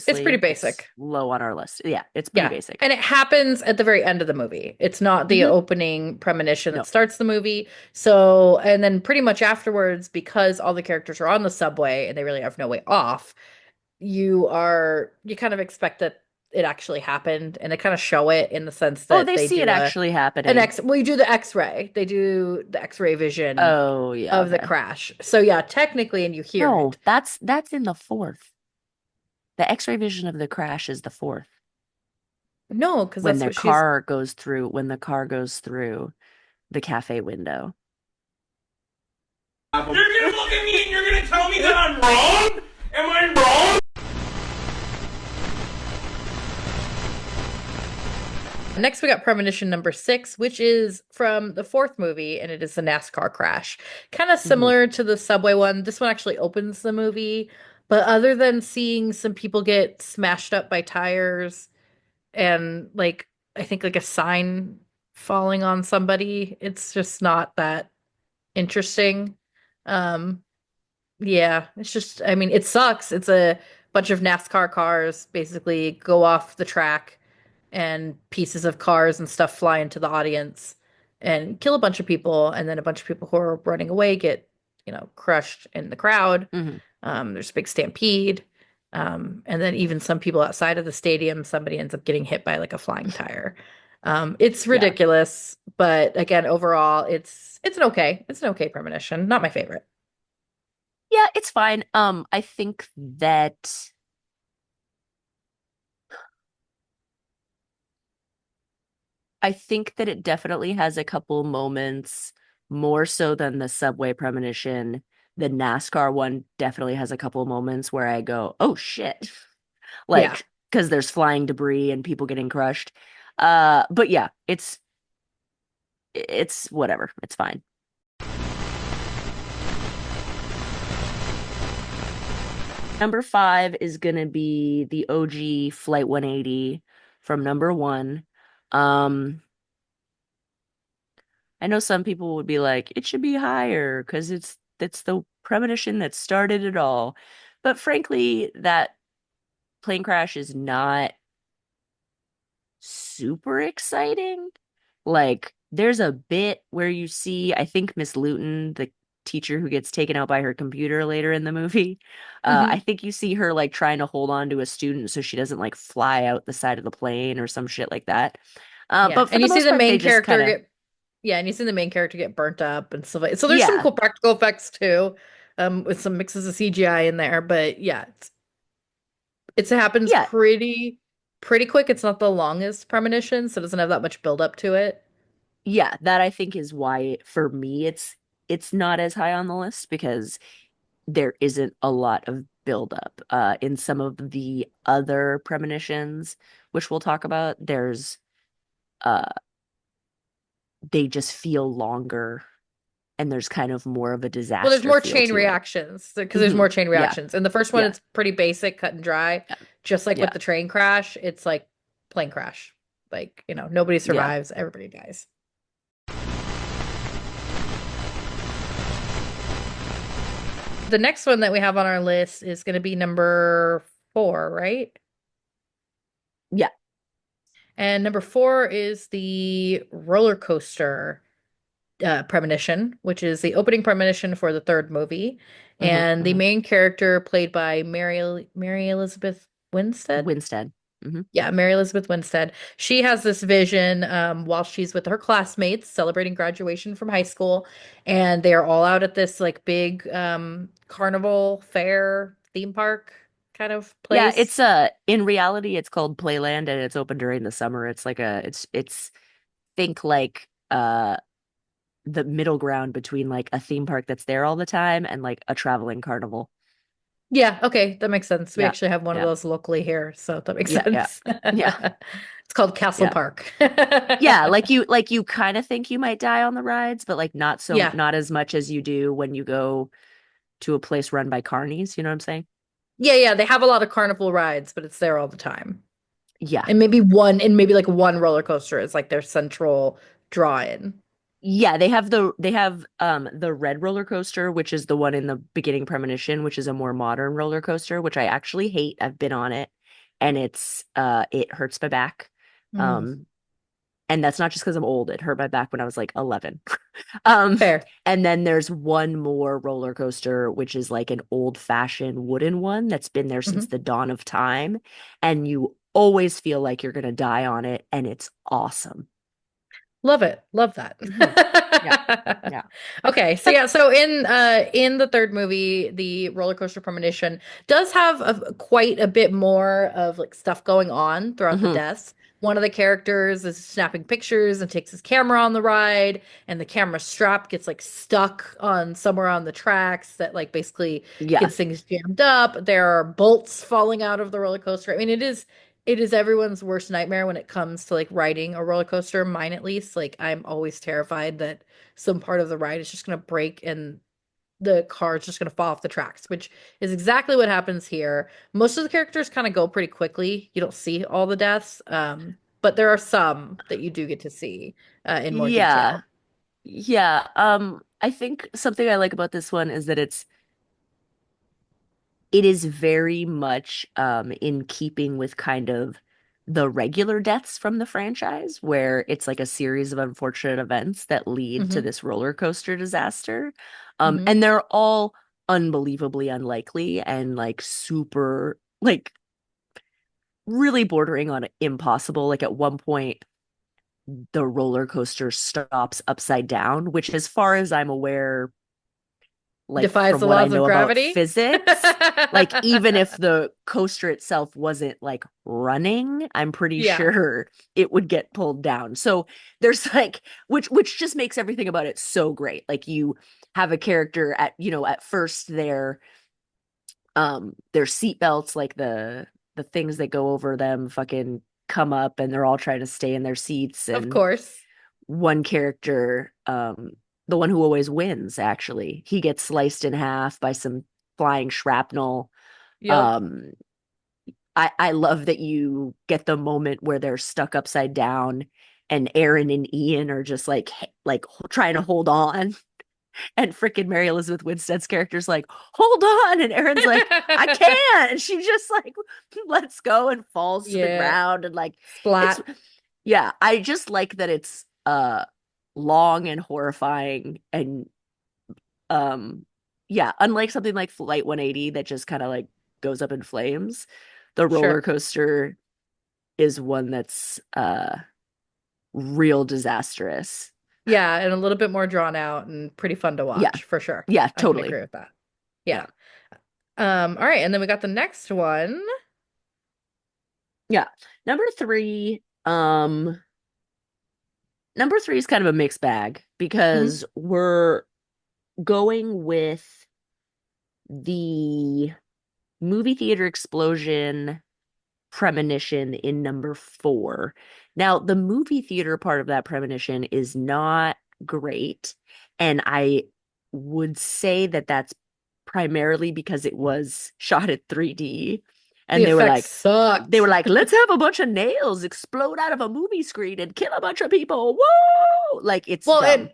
pretty it's basic. low on our list. Yeah, it's pretty Yeah. basic. And it happens at the very end of the movie. It's not the Hmm. opening premonition that No. starts the movie. So, and then pretty much afterwards, because all the characters are on the subway and they really have no way off, you kind of expect that it actually happened. And they kind of show it in the sense Oh, that they they see it do actually an happening. well, you do the X-ray. They do the X-ray vision Oh, yeah, of the okay. crash. So yeah, technically, and you hear No, it. that's in the fourth. The X-ray vision of the crash is the fourth. No, because When that's their what she's car goes through, when the car goes through the cafe window. You're gonna look at me and you're gonna tell me that I'm wrong? Am I wrong? Next, we got premonition number six, which is from the fourth movie, and it is the NASCAR crash. Kind of Hmm. similar to the subway one. This one actually opens the movie, but other than seeing some people get smashed up by tires and like I think like a sign falling on somebody, it's just not that interesting. Um, yeah, it's just, I mean, it sucks. It's a bunch of NASCAR cars basically go off the track and pieces of cars and stuff fly into the audience and kill a bunch of people. And then a bunch of people who are running away get, crushed in the crowd. Hmm. There's a big stampede. And then even some people outside of the stadium, somebody ends up getting hit by like a flying tire. It's Yeah. ridiculous, but again, overall, it's an okay premonition. Not my favorite. Yeah, it's fine. I think that it definitely has a couple moments more so than the subway premonition. The NASCAR one definitely has a couple moments where I go, "Oh shit." Yeah. Like because there's flying debris and people getting crushed. But yeah, it's whatever. It's fine. Number five is gonna be the OG Flight 180 from number one. Um, I know some people would be like, it should be higher because it's the premonition that started it all. But frankly, that plane crash is not super exciting. Like, there's a bit where you see, I think Miss Luton, the teacher who gets taken out by her computer later in the movie, I Hmm. think you see her like trying to hold on to a student so she doesn't like fly out the side of the plane or some shit like that. Yeah. But for And the you see most the part, they main just kind character of, get Yeah, and you see the main character get burnt up and stuff like so there's some yeah, cool practical effects too, with some mixes of CGI in there. But yeah, it happens yeah, pretty quick. It's not the longest premonition, so it doesn't have that much build up to it. yeah. That I think is why for me it's not as high on the list because there isn't a lot of buildup. In some of the other premonitions, which we'll talk about, uh they just feel longer and there's kind of more of a Well, there's disaster more feel chain to it. reactions because there's Hmm. more chain Yeah, reactions. In the first one, yeah, it's pretty basic, cut and dry. yeah, Just like with yeah, the train crash, it's like plane crash. Like, nobody yeah. survives, everybody dies. The next one that we have on our list is going to be number four, right? Yeah. And number four is the roller coaster premonition, which is the opening premonition for the third movie. Hmm. And the Hmm. main character, played by Mary Elizabeth Winstead. Winstead. Hmm. Yeah, Mary Elizabeth Winstead. She has this vision while she's with her classmates celebrating graduation from high school, and they are all out at this like big carnival fair theme park kind of Yeah, place. in reality it's called Playland and it's open during the summer. It's like a it's think like the middle ground between like a theme park that's there all the time and like a traveling carnival. Yeah, okay, that makes sense. We Yeah. actually have one of Yeah. those locally here, so that makes Yeah. Yeah. sense. Yeah. It's called Castle Yeah. Park. Yeah, like you kind of think you might die on the rides, but like Yeah. not as much as you do when you go to a place run by carnies, you know what I'm saying? Yeah, yeah, they have a lot of carnival rides, but it's there all the time. Yeah. And maybe like one roller coaster is like their central draw-in. Yeah, they have the red roller coaster, which is the one in the beginning premonition, which is a more modern roller coaster, which I actually hate. I've been on it and it hurts my back. Mm, Um and that's not just because I'm old. It hurt my back when I was like 11. Um fair. and then there's one more roller coaster, which is like an old-fashioned wooden one that's been there since Mhm. the dawn of time, and you always feel like you're gonna die on it, and it's awesome. Love it. Love that. Hmm. Yeah. Yeah. Okay, so yeah, so in the third movie, the roller coaster premonition does have quite a bit more of like stuff going on throughout the Hmm. deaths. One of the characters is snapping pictures and takes his camera on the ride, and the camera strap gets like stuck on somewhere on the tracks that like basically Yeah. gets things jammed up. There are bolts falling out of the roller coaster. I mean, it is everyone's worst nightmare when it comes to like riding a roller coaster, mine at least. Like I'm always terrified that some part of the ride is just going to break and the car is just going to fall off the tracks, which is exactly what happens here. Most of the characters kind of go pretty quickly. You don't see all the deaths, but there are some that you do get to see in more Yeah. detail. Yeah. I think something I like about this one is that it is very much in keeping with kind of the regular deaths from the franchise, where it's like a series of unfortunate events that lead to Hmm. this roller coaster disaster. Hmm. And they're all unbelievably unlikely and like super like really bordering on impossible. Like at one point the roller coaster stops upside down, which as far as I'm aware, like Defies from the what I laws of know about gravity. physics, like even if the coaster itself wasn't like running, I'm pretty Yeah, sure it would get pulled down. So there's like which just makes everything about it so great. Like you have a character at, at first their seat belts, like the things that go over them fucking come up and they're all trying to stay in their seats, of and course. one character, the one who always wins, actually, he gets sliced in half by some flying shrapnel. Yep. Um, I love that you get the moment where they're stuck upside down and Aaron and Ian are just like trying to hold on. And freaking Mary Elizabeth Winstead's character's like, hold on. And Erin's like, I can't. And she just like lets go and falls to the Yeah. ground. And like, it's, Splat. yeah, I just like that it's long and horrifying. And yeah, unlike something like Flight 180 that just kind of like goes up in flames, the roller Sure. coaster is one that's real disastrous. Yeah, and a little bit more drawn out and pretty fun to Yeah. watch for sure. Yeah, I can totally. agree with that. Yeah. Yeah. All right, and then we got the next one. Yeah. Number three, number three is kind of a mixed bag Hmm. because we're going with the movie theater explosion premonition in number four. Now, the movie theater part of that premonition is not great. And I would say that that's primarily because it was shot at 3D. The And effects they were sucked. like, let's have a bunch of nails explode out of a movie screen and kill a bunch of people. Whoa! Like it's Well, dumb.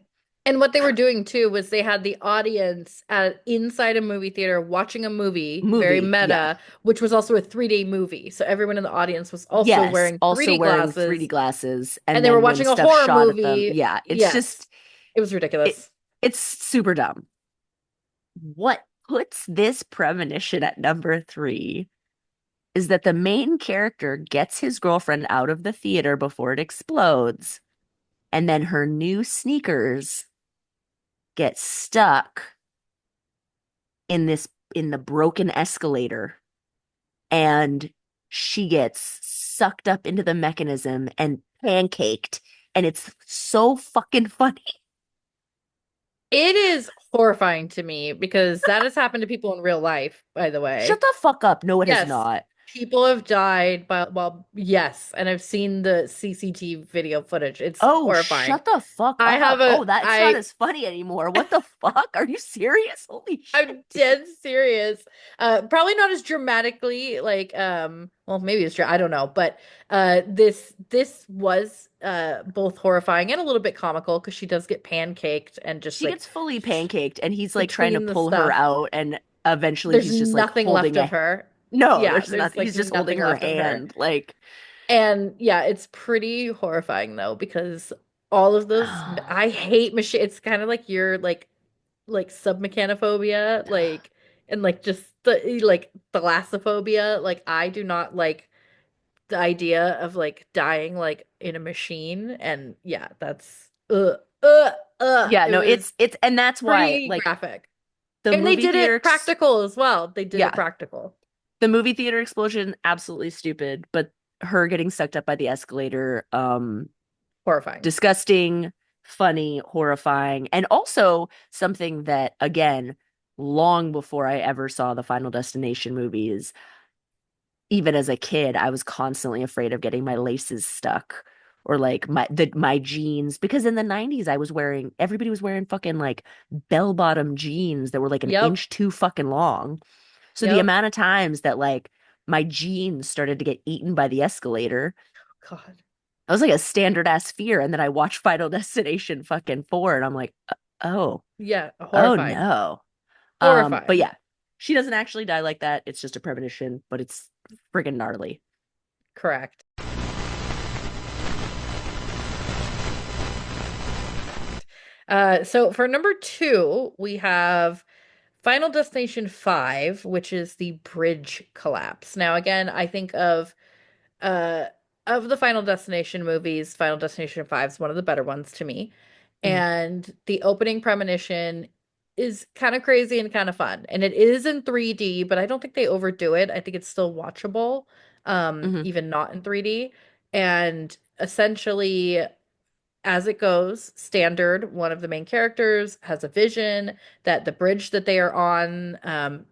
and what they were doing too was they had the audience inside a movie theater watching a movie, very Movie, yeah. meta, which was also a 3D movie. So everyone in the audience was also Yes, wearing also 3D wearing 3D glasses, glasses. and And they were then when watching a stuff horror shot at them, movie. yeah, it's Yes, just it was it ridiculous. it's super dumb. What puts this premonition at number three is that the main character gets his girlfriend out of the theater before it explodes, and then her new sneakers get stuck in the broken escalator, and she gets sucked up into the mechanism and pancaked, and it's so fucking funny. It is horrifying to me because that has happened to people in real life, by the Shut way. the fuck up. No, it has Yes, not. people have died by, well, yes, and I've seen the CCTV video footage. It's Oh, horrifying. shut the fuck I have up. Oh, a, that's not I as funny anymore. What the fuck? Are you serious? Holy I'm shit. dead serious. Probably not as dramatically like well maybe it's true. I don't know, but this was both horrifying and a little bit comical because she does get pancaked and just She like gets fully pancaked and he's like trying to between the pull her stuff, out and eventually there's he's just like nothing left holding of a her. no, Yeah, there's there's nothing. like He's just holding nothing her left of her. hand like And yeah, it's pretty horrifying though because all of those I hate machine. It's kind of like your like submechanophobia, like and like just the like thalassophobia. Like I do not like the idea of like dying like in a machine. And yeah, that's yeah, it no, was it's and that's why pretty like graphic. the And they movie did theater it practical as well. They did it yeah, practical. the movie theater explosion absolutely stupid, but her getting sucked up by the escalator Horrifying. disgusting, funny, horrifying, and also something that, again, long before I ever saw the Final Destination movies, even as a kid, I was constantly afraid of getting my laces stuck or like my jeans because in the 90s I was wearing everybody was wearing fucking like bell-bottom jeans that were like an Yep. inch too fucking long. So the Yep. amount of times that like my jeans started to get eaten by the escalator, God. that was like a standard ass fear. And then I watched Final Destination fucking 4 and I'm like, oh, Yeah, oh horrifying. no. But Horrifying. yeah, she doesn't actually die like that. It's just a premonition, but it's friggin' gnarly. Correct. So for number two, we have Final Destination 5, which is the bridge collapse. Now, again, I think uh of the Final Destination movies, Final Destination 5 is one of the better ones to me. Mhm. And the opening premonition is kind of crazy and kind of fun. And it is in 3D, but I don't think they overdo it. I think it's still watchable, Mhm. even not in 3D. And essentially as it goes, standard, one of the main characters has a vision that the bridge that they are on,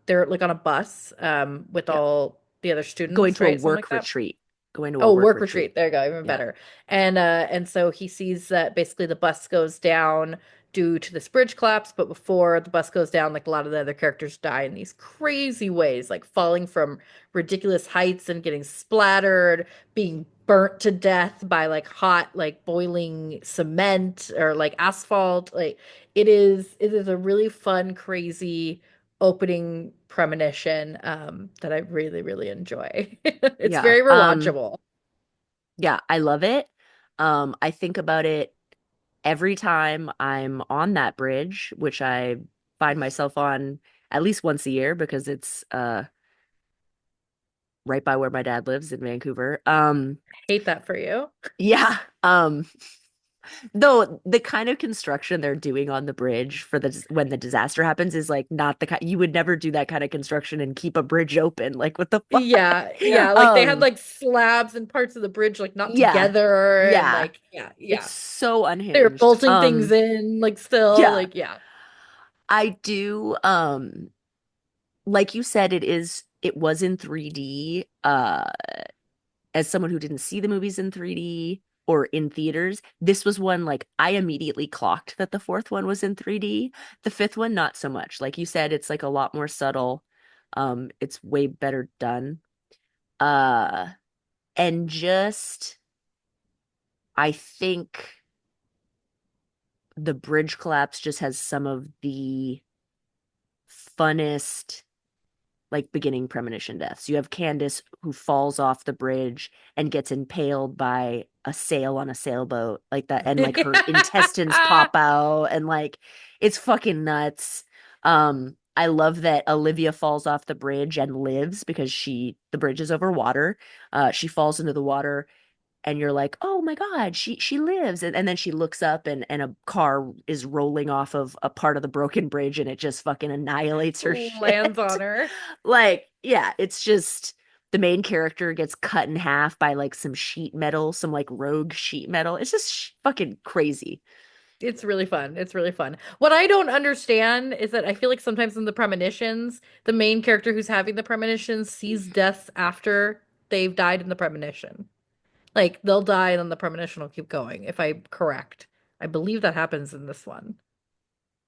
they're like on a bus, with Yep. all the other Going students, to a right? Something like work that. retreat. Going to a Oh, work work retreat. retreat. There you go, even Yeah. better. And so he sees that basically the bus goes down due to this bridge collapse, but before the bus goes down, like a lot of the other characters die in these crazy ways, like falling from ridiculous heights and getting splattered, being burnt to death by like hot, like boiling cement or like asphalt. Like it is a really fun, crazy opening premonition that I really, really enjoy. It's Yeah. very rewatchable. Yeah, I love it. I think about it every time I'm on that bridge, which I find myself on at least once a year because it's right by where my dad lives in Vancouver. Hate that for you. Yeah. Though the kind of construction they're doing on the bridge for the when the disaster happens is like not the kind you would never do that kind of construction and keep a bridge open. Like what the fuck? Yeah, yeah. Like they had Um, like slabs and parts of the bridge like not yeah. together and Yeah. like yeah, It's yeah. so They're unhinged. bolting things in like still Yeah. like yeah. I do like you said it was in 3D as someone who didn't see the movies in 3D or in theaters, this was one like I immediately clocked that the fourth one was in 3D. The fifth one, not so much. Like you said, it's like a lot more subtle. It's way better done. Uh, and just I think the bridge collapse just has some of the funnest like beginning premonition deaths. You have Candace who falls off the bridge and gets impaled by a sail on a sailboat like that and like her intestines pop out and like it's fucking nuts. I love that Olivia falls off the bridge and lives because the bridge is over water. She falls into the water and you're like, oh my God, she lives. And then she looks up and a car is rolling off of a part of the broken bridge and it just fucking annihilates her Lands shit. on her. Like, yeah, it's just the main character gets cut in half by like some sheet metal, some like rogue sheet metal. It's just fucking crazy. It's really fun. It's really fun. What I don't understand is that I feel like sometimes in the premonitions, the main character who's having the premonitions sees deaths after they've died in the premonition. Like they'll die and then the premonition will keep going, if I'm correct. I believe that happens in this one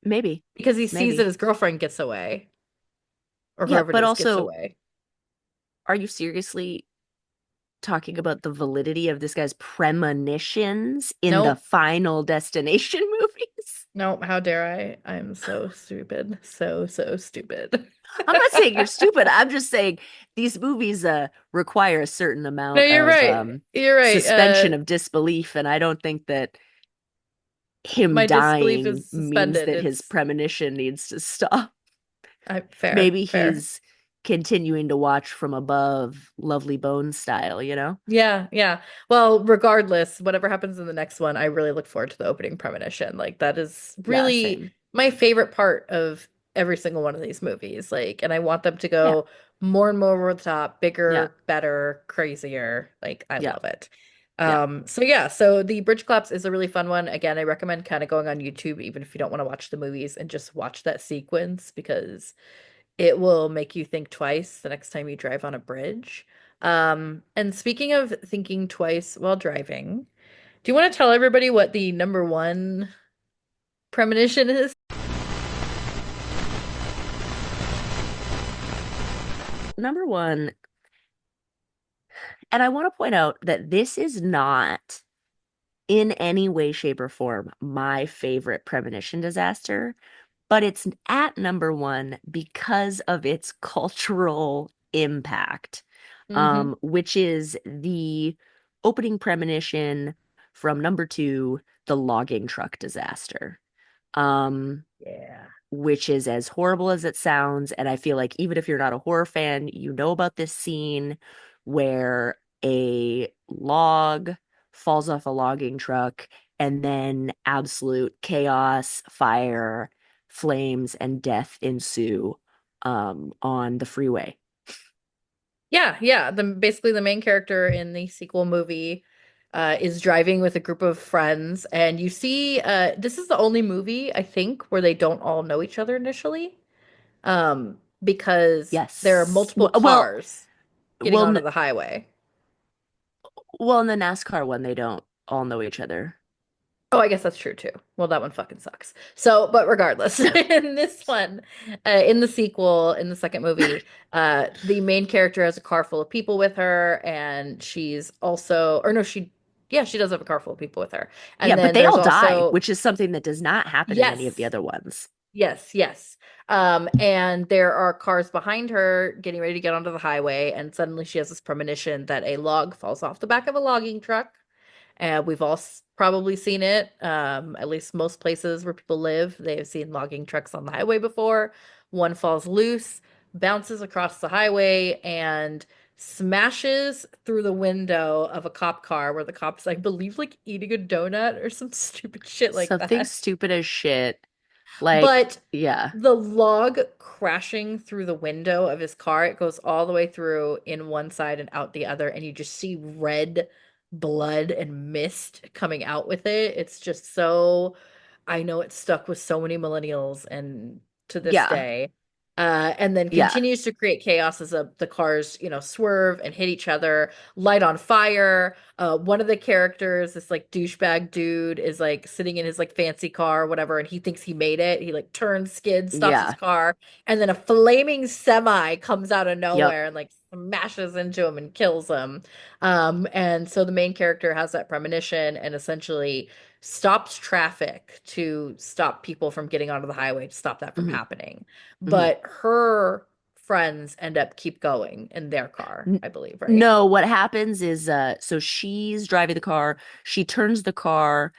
Maybe, because he sees that maybe. his girlfriend gets away or Yeah, whoever it but is gets also, away. are you seriously talking about the validity of this guy's premonitions in the Nope. Final Destination movies? Nope. How dare I? I'm so stupid. So, so stupid. I'm not saying you're stupid. I'm just saying these movies require a certain No, amount you're of right. You're right. suspension of disbelief, and I don't think that him My disbelief dying is means suspended. that his It's premonition needs to stop. fair, Maybe fair. he's continuing to watch from above, Lovely Bones style, you know? Yeah, yeah. Well, regardless, whatever happens in the next one, I really look forward to the opening premonition. Like that is Yeah, really same. my favorite part of every single one of these movies. Like, and I want them to Yeah, go more and more over the top, yeah, bigger, better, crazier. Like, I yeah, love it. yeah. So yeah, so the Bridge Collapse is a really fun one. Again, I recommend kind of going on YouTube, even if you don't want to watch the movies, and just watch that sequence because it will make you think twice the next time you drive on a bridge. And speaking of thinking twice while driving, do you want to tell everybody what the number one premonition is? Number one, and I want to point out that this is not in any way, shape, or form my favorite premonition disaster, but it's at number one because of its cultural impact, Mm-hmm. which is the opening premonition from number two, the logging truck disaster. Um, Yeah. which is as horrible as it sounds. And I feel like even if you're not a horror fan, you know about this scene where a log falls off a logging truck and then absolute chaos, fire, flames, and death ensue on the freeway. Yeah, yeah. The basically the main character in the sequel movie is driving with a group of friends, and you see this is the only movie I think where they don't all know each other initially. Because there are Yes. multiple Well, cars getting onto the highway. well, in the NASCAR one, they don't all know each other. Oh, I guess that's true too. Well, that one fucking sucks. So, but regardless, in this one, in the sequel, in the second movie, the main character has a car full of people with her, and she's also, or no, yeah, she does have a car full of people with her. Yeah, And but then they there's all die, also, which is something that does not happen in any of the yes, other ones. yes, yes. And there are cars behind her getting ready to get onto the highway, and suddenly she has this premonition that a log falls off the back of a logging truck. And we've all probably seen it. At least most places where people live, they've seen logging trucks on the highway before. One falls loose, bounces across the highway, and smashes through the window of a cop car where the cop's, I believe, like eating a donut or some stupid shit like Something that. stupid as shit. Like, But yeah, the log crashing through the window of his car, it goes all the way through in one side and out the other, and you just see red blood and mist coming out with it. It's just so, I know it's stuck with so many millennials and to this yeah, day. And then yeah, continues to create chaos as the cars, swerve and hit each other, light on fire. One of the characters, this like douchebag dude, is like sitting in his like fancy car or whatever, and he thinks he made it. He like turns, skids, stops his yeah. car, and then a flaming semi comes out of Yep. nowhere and like smashes into him and kills him. And so the main character has that premonition and essentially stops traffic to stop people from getting onto the highway to stop that from Hmm. happening. Hmm. But her friends end up keep going in their car, N I believe, right? No, what happens is so she's driving the car, she turns the car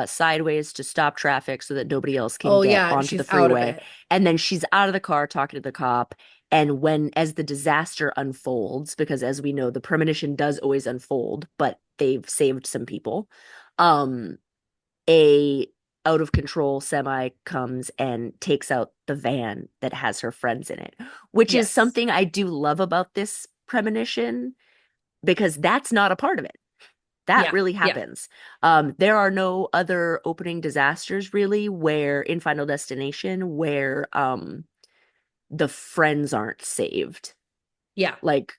sideways to stop traffic so that nobody else can Oh get yeah, and onto the she's out of freeway. it. And then she's out of the car talking to the cop. And when as the disaster unfolds, because as we know, the premonition does always unfold, but they've saved some people. Um, a out of control semi comes and takes out the van that has her friends in it, which is Yes. something I do love about this premonition because that's not a part of it. That Yeah. really Yeah. happens. There are no other opening disasters really where in Final Destination where the friends aren't saved. Yeah. Like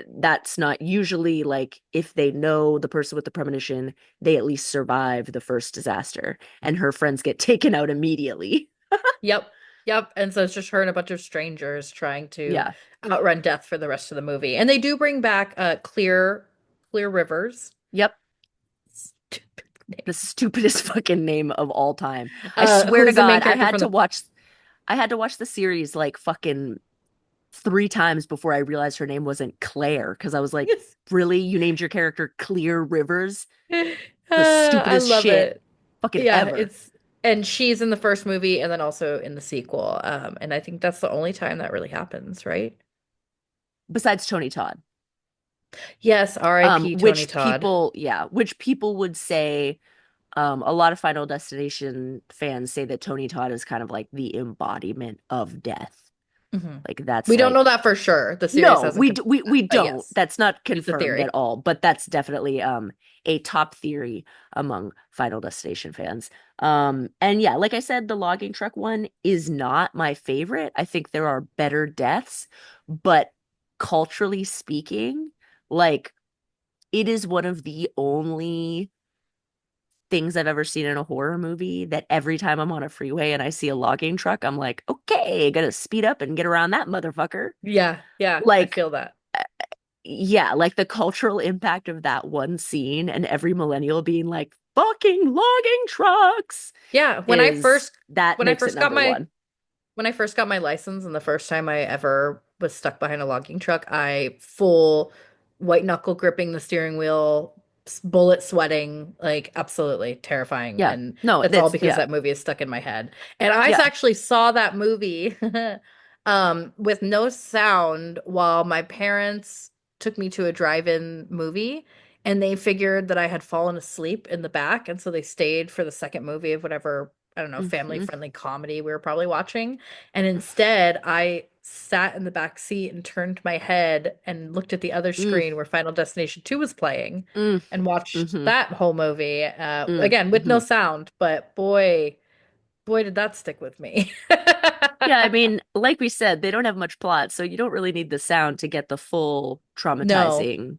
that's not usually like if they know the person with the premonition, they at least survive the first disaster and her friends get taken out immediately. Yep. Yep. And so it's just her and a bunch of strangers trying to Yeah. outrun death for the rest of the movie. And they do bring back Clear Rivers. Yep. Stupid The name. stupidest fucking name of all time. I swear to Who's the main God, character from the I had to watch the series like fucking 3 times before I realized her name wasn't Claire because I was like, Yes. really? You named your character Clear Rivers? The I stupidest love shit it. fucking Yeah, ever. it's and she's in the first movie and then also in the sequel. And I think that's the only time that really happens, right? Besides Tony Todd. Yes, R.I.P. Tony Which Todd. people, yeah, which people would say, a lot of Final Destination fans say that Tony Todd is kind of like the embodiment of death. Hmm. Like that's We don't know like that for sure. The series no, hasn't confirmed we that, but don't. yes, That's not it's a confirmed at theory. all, but that's definitely a top theory among Final Destination fans. And yeah, like I said, the logging truck one is not my favorite. I think there are better deaths, but culturally speaking, like it is one of the only things I've ever seen in a horror movie that every time I'm on a freeway and I see a logging truck, I'm like, okay, gotta speed up and get around that motherfucker. Yeah, yeah, I Like feel that. yeah, like the cultural impact of that one scene and every millennial being like, fucking logging trucks Yeah, is that when I makes it first got number my one. when I first got my license and the first time I ever was stuck behind a logging truck, I full white knuckle gripping the steering wheel, bullet sweating, like absolutely terrifying. Yeah. And No, that's all that's because yeah. that movie is stuck in my head. And I Yeah. actually saw that movie with no sound while my parents took me to a drive-in movie. And they figured that I had fallen asleep in the back. And so they stayed for the second movie of whatever, I don't know, Hmm. family-friendly comedy we were probably watching. And instead, I sat in the back seat and turned my head and looked at the other Mm, screen where Final Destination 2 was playing mm, and watched hmm that whole movie, mm, again with no hmm. sound. But boy, did that stick with me. Yeah, I mean, like we said, they don't have much plot, so you don't really need the sound to get the full No, traumatizing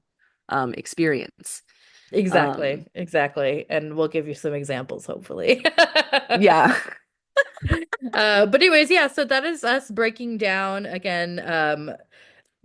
experience. exactly, Um, exactly. And we'll give you some examples, hopefully. yeah. But anyways, yeah, so that is us breaking down again,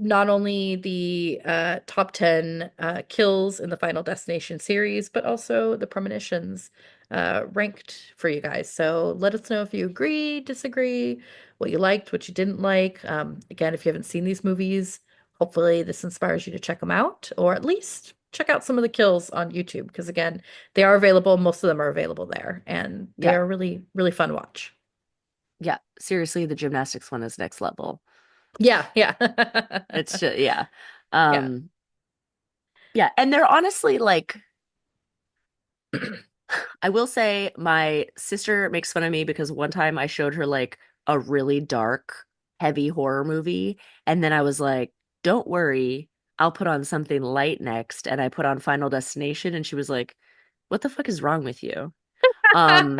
not only the top 10 kills in the Final Destination series, but also the premonitions ranked for you guys. So let us know if you agree, disagree, what you liked, what you didn't like. Again, if you haven't seen these movies, hopefully this inspires you to check them out, or at least check out some of the kills on YouTube, because again, they are available. Most of them are available there, and they Yeah. are really, really fun to watch. Yeah. Seriously, the gymnastics one is next level. Yeah, yeah. It's just yeah. Yeah. Um yeah, and they're honestly like I will say my sister makes fun of me because one time I showed her like a really dark, heavy horror movie and then I was like, "Don't worry, I'll put on something light next." And I put on Final Destination and she was like, "What the fuck is wrong with you?" Um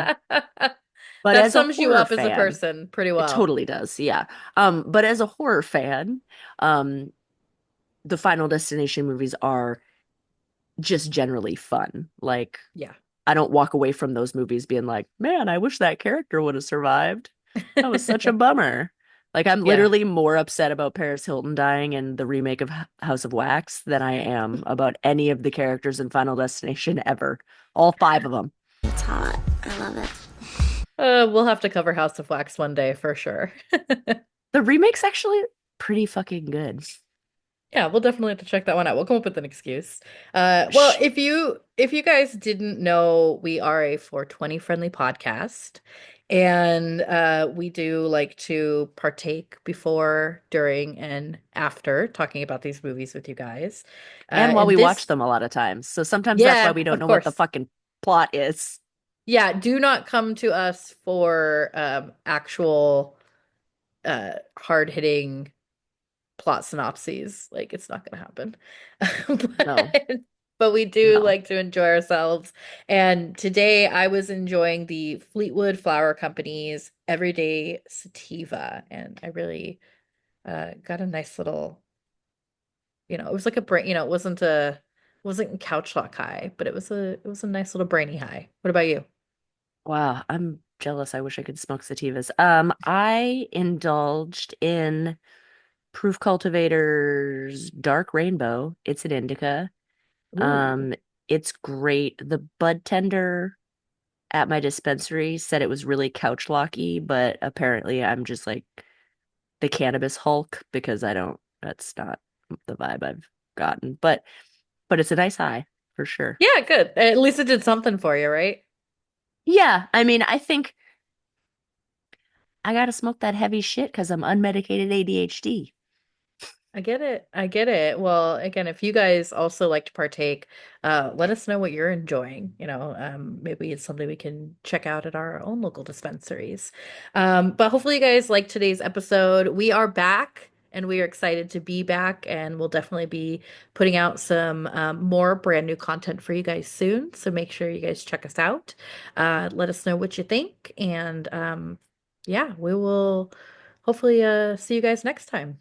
but That as a sums you horror up as a fan, person pretty it well. totally does. Yeah. But as a horror fan, um the Final Destination movies are just generally fun. Like, Yeah. I don't walk away from those movies being like, man, I wish that character would have survived. That was such a bummer. Like, I'm Yeah. literally more upset about Paris Hilton dying in the remake of House of Wax than I am about any of the characters in Final Destination ever. All five of them. It's hot. I love it. We'll have to cover House of Wax one day for sure. The remake's actually pretty fucking good. Yeah, we'll definitely have to check that one out. We'll come up with an excuse. Well, Shh. if you guys didn't know, we are a 420 friendly podcast, and we do like to partake before, during, and after talking about these movies with you guys. And while And we watch this, them a lot of times. So sometimes that's why yeah, we don't of know what the course. fucking plot is. Yeah, do not come to us for actual hard-hitting plot synopses. Like it's not gonna happen. No. But but we do No. like to enjoy ourselves. And today I was enjoying the Fleetwood Flower Company's Everyday Sativa, and I really got a nice little, it was like a brain, it wasn't couch lock high, but it was a nice little brainy high. What about you? Wow, I'm jealous. I wish I could smoke sativas. I indulged in Proof Cultivator's Dark Rainbow. It's an indica. Ooh, It's great. The bud tender at my dispensary said it was really couch locky, but apparently I'm just like the cannabis Hulk because that's not the vibe I've gotten. But it's a nice high for sure. yeah, good. At least it did something for you, right? Yeah, I mean, I think I gotta smoke that heavy shit because I'm unmedicated ADHD. I get it. I get it. Well, again, if you guys also like to partake, let us know what you're enjoying. Maybe it's something we can check out at our own local dispensaries. But hopefully you guys like today's episode. We are back and we are excited to be back, and we'll definitely be putting out some more brand new content for you guys soon. So make sure you guys check us out. Let us know what you think. And yeah, we will hopefully see you guys next time.